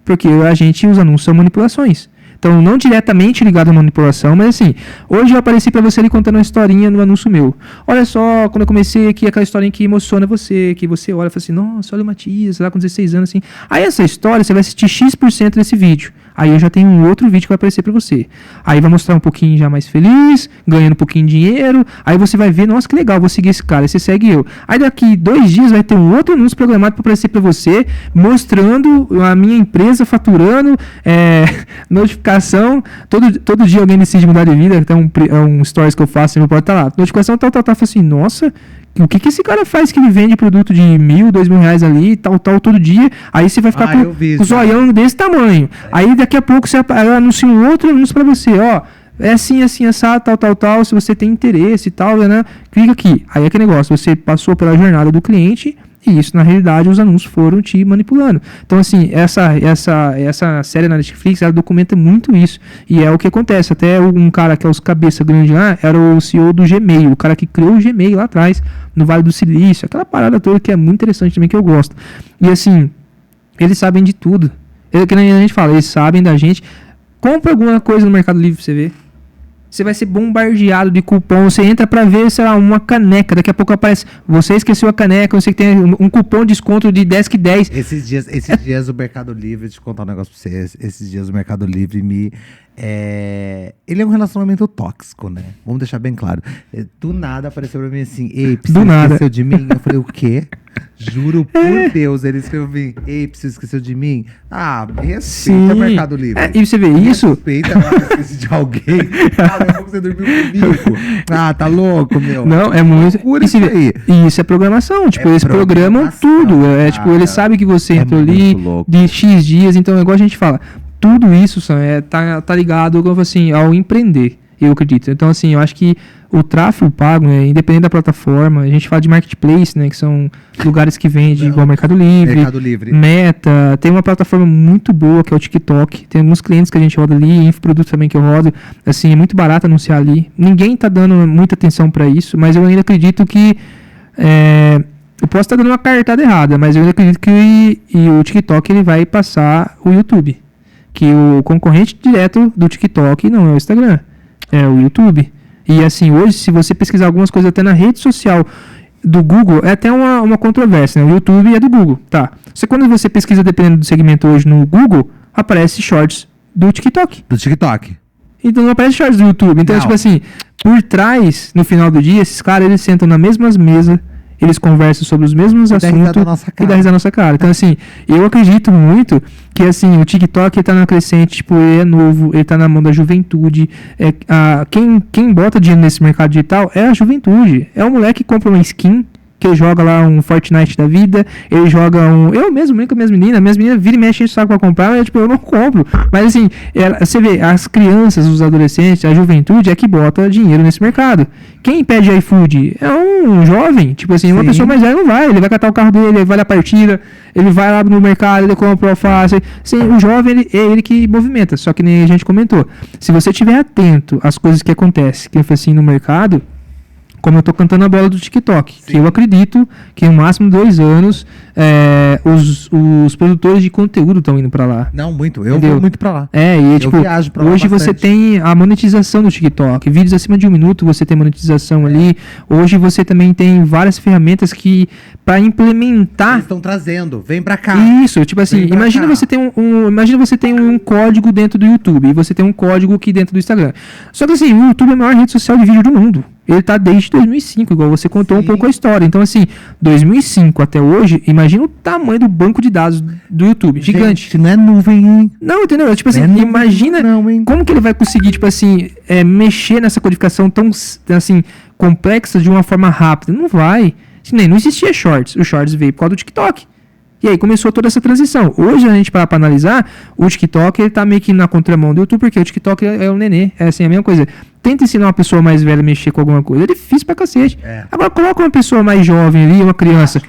B: Porque os anúncios são manipulações. Então, não diretamente ligado à manipulação, mas assim, hoje eu apareci pra você ali contando uma historinha no anúncio meu. Olha só, quando eu comecei aqui, aquela historinha que emociona você, que você olha e fala assim, nossa, olha o Matias, lá com 16 anos, assim. Aí essa história, você vai assistir X% desse vídeo. Aí eu já tenho um outro vídeo que vai aparecer pra você. Aí vai mostrar um pouquinho já mais feliz, ganhando um pouquinho de dinheiro. Aí você vai ver, nossa, que legal, vou seguir esse cara. Aí você segue eu. Aí daqui 2 dias vai ter um outro anúncio programado pra aparecer pra você, mostrando a minha empresa faturando, notificação. Todo dia alguém decide mudar de vida. Tem um stories que eu faço, meu pode estar lá. Notificação, tal. Fala assim, nossa, o que esse cara faz que ele vende produto de R$1.000, R$2.000 ali, tal, todo dia, aí você vai ficar com o zoião desse tamanho. Aí daqui a pouco você anuncia um outro anúncio pra você, ó, é assim, assado, tal, se você tem interesse e tal, né, clica aqui. Aí é que negócio, você passou pela jornada do cliente, e isso, na realidade, os anúncios foram te manipulando. Então, assim, essa série na Netflix, ela documenta muito isso. E é o que acontece. Até um cara que é os cabeça grande lá, era o CEO do Gmail, o cara que criou o Gmail lá atrás, no Vale do Silício. Aquela parada toda que é muito interessante também, que eu gosto. E, assim, eles sabem de tudo. Que nem a gente fala, eles sabem da gente. Compra alguma coisa no Mercado Livre pra você ver. Você vai ser bombardeado de cupom. Você entra pra ver, sei lá, uma caneca. Daqui a pouco aparece, você esqueceu a caneca, você tem um cupom de desconto de 10 que 10.
A: Esses dias o Mercado Livre, deixa eu contar um negócio pra vocês. Esses dias o Mercado Livre ele é um relacionamento tóxico, né? Vamos deixar bem claro. Do nada apareceu pra mim assim, ei, você esqueceu de mim? Eu falei, o quê? Juro por Deus, ele escreveu, ei, você esqueceu de mim? Ah, respeita o Mercado Livre.
B: E você vê isso?
A: Respeita, esqueci de alguém. Daqui a pouco você dormiu comigo. Ah, tá louco, meu.
B: Não, é muito... Isso é programação. Tipo, eles programam tudo. Tipo, eles sabem que você entrou ali de X dias. Então, igual a gente fala, tudo isso tá ligado assim, ao empreender, eu acredito. Então, assim, eu acho que o tráfego pago, né, independente da plataforma, a gente fala de marketplace, né, que são lugares que vendem igual Mercado Livre, Meta, tem uma plataforma muito boa que é o TikTok, tem alguns clientes que a gente roda ali, infoprodutos também que eu rodo, assim, é muito barato anunciar ali. Ninguém tá dando muita atenção para isso, mas eu ainda acredito que eu posso estar dando uma cartada errada, mas eu ainda acredito que o TikTok ele vai passar o YouTube, que o concorrente direto do TikTok não é o Instagram, é o YouTube. E assim, hoje, se você pesquisar algumas coisas até na rede social do Google, é até uma controvérsia, né? O YouTube é do Google, tá? Só que quando você pesquisa, dependendo do segmento hoje no Google, aparece shorts do TikTok. Então não aparece shorts do YouTube. Então, tipo assim, por trás, no final do dia, esses caras, eles sentam nas mesmas mesas, eles conversam sobre os mesmos assuntos e dá risada na nossa cara. Então, assim, eu acredito muito que, assim, o TikTok ele tá na crescente, tipo, ele é novo, ele tá na mão da juventude. Quem bota dinheiro nesse mercado digital é a juventude. É o moleque que compra uma skin, que ele joga lá um Fortnite da vida, ele joga eu mesmo brinco com minhas meninas vira e mexe o saco pra comprar, eu não compro. Mas assim, você vê, as crianças, os adolescentes, a juventude é que bota dinheiro nesse mercado. Quem pede iFood é um jovem, tipo assim, uma pessoa mais velha não vai, ele vai catar o carro dele, ele vai na partida, ele vai lá no mercado, ele compra o alface. Sim, o jovem, é ele que movimenta, só que nem a gente comentou. Se você estiver atento às coisas que acontecem, que foi assim no mercado, como eu tô cantando a bola do TikTok, que eu acredito que no máximo 2 anos os produtores de conteúdo estão indo pra lá.
A: Não, muito. Eu vou muito pra lá.
B: E tipo, hoje você tem a monetização do TikTok. Vídeos acima de 1 minuto você tem monetização ali. Hoje você também tem várias ferramentas que pra implementar...
A: Eles estão trazendo. Vem pra cá.
B: Isso, tipo assim, imagina você tem um código dentro do YouTube e você tem um código aqui dentro do Instagram. Só que assim, o YouTube é a maior rede social de vídeo do mundo. Ele tá desde 2005, igual você contou um pouco a história. Então, assim, 2005 até hoje, imagina o tamanho do banco de dados do YouTube. Gigante.
A: Gente, não é nuvem, hein?
B: Não, entendeu? Tipo assim, imagina como que ele vai conseguir, tipo assim, mexer nessa codificação tão, assim, complexa de uma forma rápida. Não vai. Não existia shorts. O shorts veio por causa do TikTok. E aí começou toda essa transição. Hoje, a gente, para analisar, o TikTok, ele tá meio que na contramão do YouTube, porque o TikTok é um nenê. É assim, a mesma coisa. Tenta ensinar uma pessoa mais velha a mexer com alguma coisa. É difícil pra cacete. Agora, coloca uma pessoa mais jovem ali, uma criança.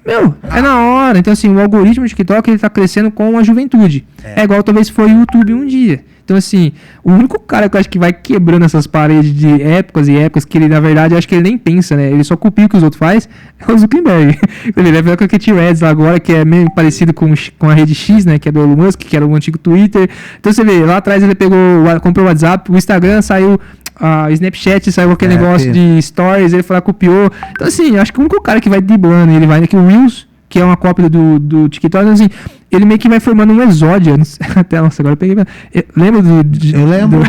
B: É na hora. Então, assim, o algoritmo do TikTok, ele tá crescendo com a juventude. É igual talvez foi o YouTube um dia. Então, assim, o único cara que eu acho que vai quebrando essas paredes de épocas e épocas, que ele, na verdade, acho que ele nem pensa, né? Ele só copia o que os outros fazem, é o Zuckerberg. Ele deve ver com a Threads lá agora, que é meio parecido com a rede X, né? Que é do Elon Musk, que era o antigo Twitter. Então, você vê, lá atrás ele comprou o WhatsApp, o Instagram saiu... Snapchat saiu aquele negócio de stories, ele foi lá, copiou. Então, assim, acho que o único cara que vai driblando, ele vai aqui o Reels, que é uma cópia do TikTok, então, assim, ele meio que vai formando um exódio. Até, nossa, agora eu peguei. Lembra
A: Eu lembro.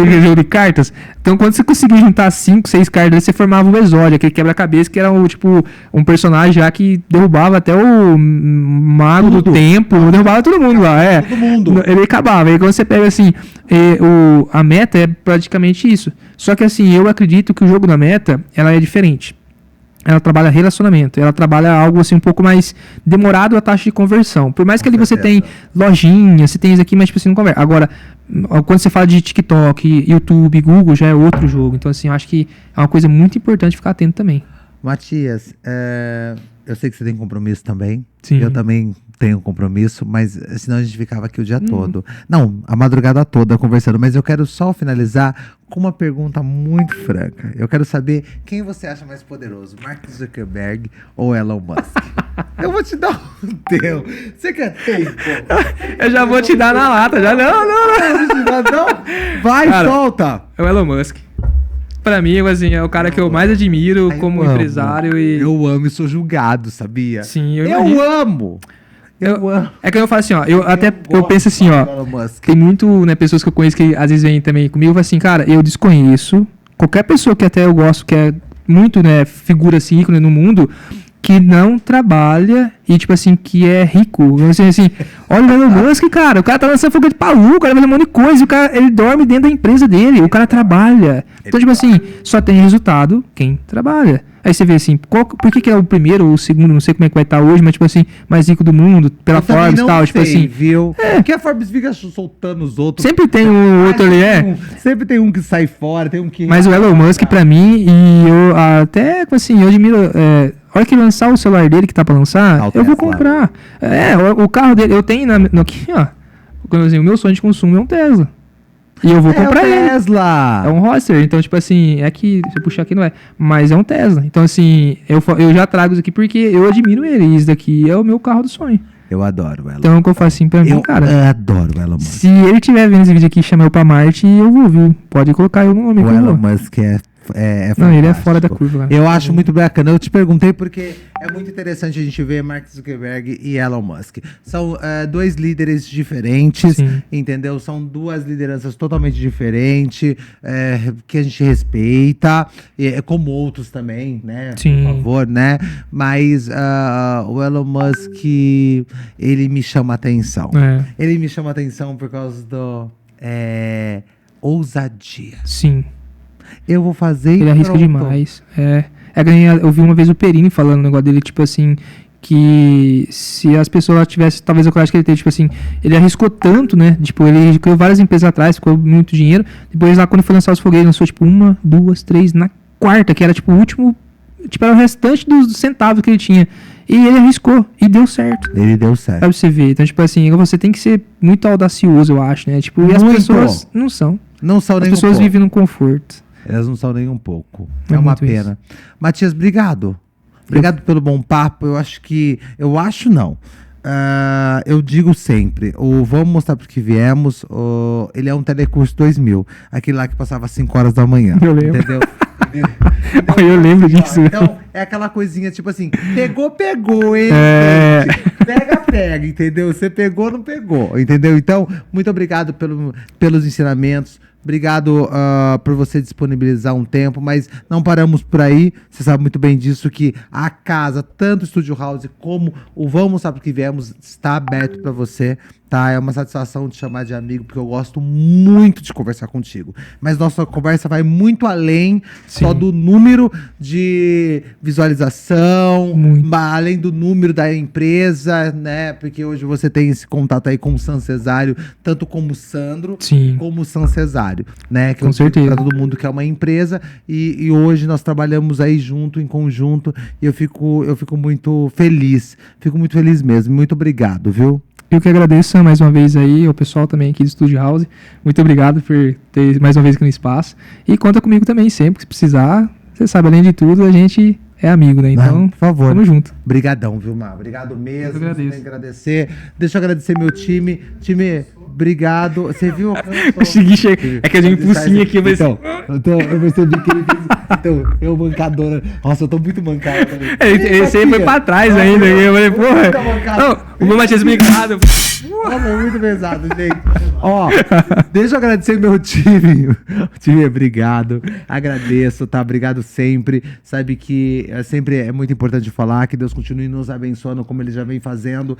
B: Aquele jogo de cartas? Então, quando você conseguia juntar 5, 6 cartas, você formava o exódio, aquele quebra-cabeça, que era um personagem já que derrubava até o mago do tempo, derrubava todo mundo lá. Todo mundo. Ele acabava. Aí quando você pega assim, a meta é praticamente isso. Só que assim, eu acredito que o jogo da meta, ela é diferente. ela trabalha relacionamento, ela trabalha algo assim um pouco mais demorado a taxa de conversão. Por mais que ali você tem lojinha, você tem isso aqui, mas tipo assim, não conversa. Agora, quando você fala de TikTok, YouTube, Google, já é outro jogo. Então assim, eu acho que é uma coisa muito importante ficar atento também.
A: Matias, eu sei que você tem compromisso também.
B: Sim.
A: Eu também tenho compromisso, mas senão a gente ficava aqui o dia todo. Não, a madrugada toda conversando, mas eu quero só finalizar com uma pergunta muito franca. Eu quero saber quem você acha mais poderoso, Mark Zuckerberg ou Elon Musk? Eu vou te dar um teu. Você quer tempo?
B: Eu já vou te dar na lata, já não.
A: Vai,
B: Cara,
A: solta!
B: É o Elon Musk. Pra mim, assim, é o cara que eu mais admiro como empresário e...
A: Eu amo e sou julgado, sabia?
B: Sim, eu
A: Eu
B: imagino.
A: amo! Eu amo.
B: É que eu falo assim, ó, eu penso assim, ó,
A: Elon Musk.
B: tem muito, né, pessoas que eu conheço que às vezes vêm também comigo e falam assim, cara, eu desconheço qualquer pessoa que até eu gosto, que é muito, né, figura assim, ícone no mundo, que não trabalha e, tipo assim, que é rico. Assim, olha o Elon Musk, cara, o cara tá lançando foguete pra lua, o cara vai fazer um monte de coisa, o cara, ele dorme dentro da empresa dele, o cara trabalha. Então, tipo assim, só tem resultado quem trabalha. Aí você vê assim, por que é o primeiro ou o segundo, não sei como é que vai estar hoje, mas tipo assim, mais rico do mundo, pela
A: Eu também
B: Forbes e
A: não
B: tal,
A: sei,
B: tipo assim.
A: viu? Porque a Forbes fica soltando os outros.
B: Sempre tem um outro ali,
A: Sempre tem um que sai fora, tem um que...
B: Mas o Elon Musk, pra mim, e eu até, assim, eu admiro... a hora que lançar o celular dele, que tá pra lançar, eu vou comprar. O carro dele, eu tenho aqui, ó. O meu sonho de consumo é um Tesla. E eu vou comprar ele.
A: Tesla!
B: É um Roadster, então, tipo assim, é que, se eu puxar aqui não é, mas é um Tesla. Então, assim, eu já trago isso aqui porque eu admiro ele. E isso daqui é o meu carro do sonho.
A: Eu adoro o Elon.
B: Então, o que eu faço assim pra mim, cara...
A: Eu adoro o Elon Musk.
B: Se ele tiver vendo esse vídeo aqui e chamar eu pra Marte, eu vou, viu? Pode colocar eu no nome.
A: O
B: que eu
A: Elon
B: vou.
A: Musk é
B: Não, ele é
A: fantástico.
B: fora da curva, cara.
A: Eu acho muito bacana. Eu te perguntei porque é muito interessante a gente ver Mark Zuckerberg e Elon Musk. São dois líderes diferentes,
B: Sim.
A: entendeu? São duas lideranças totalmente diferentes, que a gente respeita, como outros também, né?
B: Sim.
A: Por favor, né? Mas o Elon Musk, ele me chama a atenção.
B: É.
A: Ele me chama a atenção por causa do ousadia.
B: Sim.
A: Eu vou fazer
B: Ele arrisca demais. Eu vi uma vez o Perini falando um negócio dele, tipo assim, que se as pessoas tivessem, talvez a coragem que ele teve, tipo assim, ele arriscou tanto, né? Tipo, ele criou várias empresas atrás, ficou muito dinheiro. Depois lá, quando foi lançar os foguetes, lançou tipo 1, 2, 3, na quarta, que era tipo o último, tipo, era o restante dos centavos que ele tinha. E ele arriscou, e deu certo.
A: Ele deu certo.
B: Pra você ver. Então, tipo assim, você tem que ser muito audacioso, eu acho, né? Tipo, e as
A: Muito.
B: pessoas não são.
A: Não são
B: As
A: nem um
B: pessoas
A: pouco.
B: vivem no conforto.
A: Elas não são nem um pouco.
B: É
A: É uma
B: muito
A: pena. Matias, obrigado. Obrigado pelo bom papo. Eu acho não. Eu digo sempre, Vamos Mostrar Pro Que Viemos, ele é um Telecurso 2000. Aquele lá que passava às 5 horas da manhã.
B: Eu lembro.
A: Entendeu?
B: Eu lembro disso.
A: Então, é aquela coisinha, tipo assim, pegou, hein?
B: É.
A: gente? Pega, entendeu? Você pegou, não pegou, entendeu? Então, muito obrigado pelos ensinamentos. Obrigado por você disponibilizar um tempo, mas não paramos por aí. Você sabe muito bem disso, que a casa, tanto o Studio House como o Vamos Sabe o Que Viemos, está aberto para você, tá? É uma satisfação te chamar de amigo, porque eu gosto muito de conversar contigo. Mas nossa conversa vai muito além só do número de visualização, além do número da empresa, né? Porque hoje você tem esse contato aí com o San Cesário, tanto como o Sandro,
B: Sim.
A: como o San Cesário, né? Que
B: Com certeza.
A: Para todo mundo que é uma empresa, e hoje nós trabalhamos aí junto, em conjunto, e eu fico muito feliz. Fico muito feliz mesmo. Muito obrigado, viu?
B: Eu que agradeço, Sam, mais uma vez aí, o pessoal também aqui do Studio House. Muito obrigado por ter mais uma vez aqui no espaço. E conta comigo também sempre, se precisar. Você sabe, além de tudo, a gente é amigo, né? Então,
A: por favor.
B: Tamo junto.
A: Obrigadão, viu, Mar? Obrigado mesmo.
B: Eu agradeço.
A: Tem que agradecer. Deixa eu agradecer meu time. Time, obrigado. Você viu?
B: Consegui chegar. É que eu dei um impulsinho aqui, mas...
A: Então, eu percebi que ele fez... Então, eu mancadora. Nossa, eu tô muito mancada também.
B: Esse aí foi pra trás ainda. Eu falei, porra.
A: Muito mancado.
B: Não, o meu Matias brincado.
A: Nossa, muito pesado, gente. Ó, deixa eu agradecer meu time. O time, obrigado. Agradeço, tá? Obrigado sempre. Sabe que sempre é muito importante falar que Deus continue nos abençoando como ele já vem fazendo.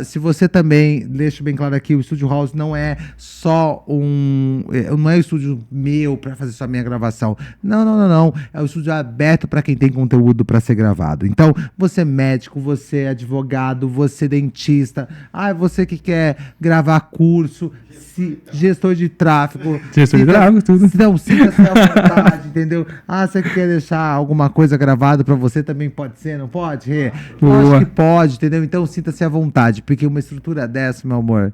A: Se você também, deixa bem claro aqui, o Estúdio House não é só não é o estúdio meu pra fazer só a minha gravação. Não. É o estúdio aberto pra quem tem conteúdo pra ser gravado. Então, você é médico, você é advogado, você é dentista, você que quer gravar curso, gestor de tráfego.
B: Gestor de tráfego, tudo.
A: Não, sinta-se à vontade, entendeu? Você quer deixar alguma coisa gravada pra você, também pode ser, não pode, Rê? Eu acho que pode, entendeu? Então, sinta-se à vontade, porque uma estrutura dessa, meu amor,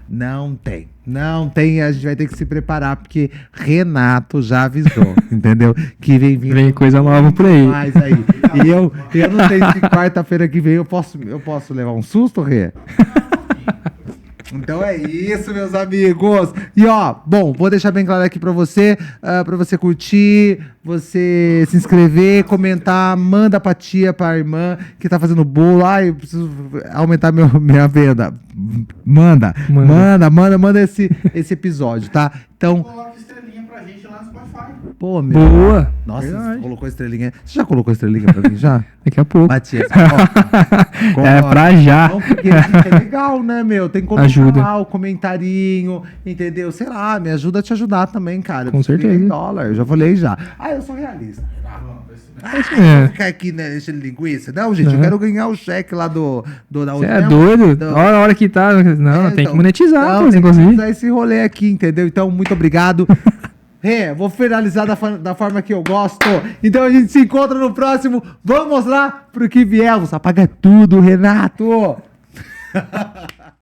A: não tem, a gente vai ter que se preparar, porque Renato já avisou, entendeu? Que vem
B: coisa nova por aí.
A: Mais aí. E eu não sei se quarta-feira que vem eu posso levar um susto, Rê? Então é isso, meus amigos. E bom, vou deixar bem claro aqui pra você curtir, você se inscrever, comentar, manda pra tia, pra irmã que tá fazendo bolo. Eu preciso aumentar minha venda. Manda esse episódio, tá? Então,
C: coloca estrelinha pra gente lá no Spotify.
A: pô, meu.
B: Boa.
A: Nossa,
B: Verdade.
A: você colocou estrelinha. Você já colocou estrelinha pra mim, já?
B: Daqui a pouco.
A: Bati essa.
B: Pra já.
A: Não, porque gente, é legal, né, meu? Tem que colocar
B: Ajuda.
A: lá o comentarinho, entendeu? Sei lá, me ajuda a te ajudar também, cara.
B: Com certeza.
A: $100, eu já falei já. Eu sou realista.
B: É.
A: Ficar aqui, né, enchendo linguiça. Não, gente, eu quero ganhar o cheque lá da
B: Você é doido? Olha a hora que tá. Não, tem que monetizar, pô,
A: tem
B: sem
A: que
B: conseguir.
A: monetizar esse rolê aqui, entendeu? Então, muito obrigado. Vou finalizar da forma que eu gosto. Então a gente se encontra no próximo. Vamos lá pro que viemos. Apaga tudo, Renato.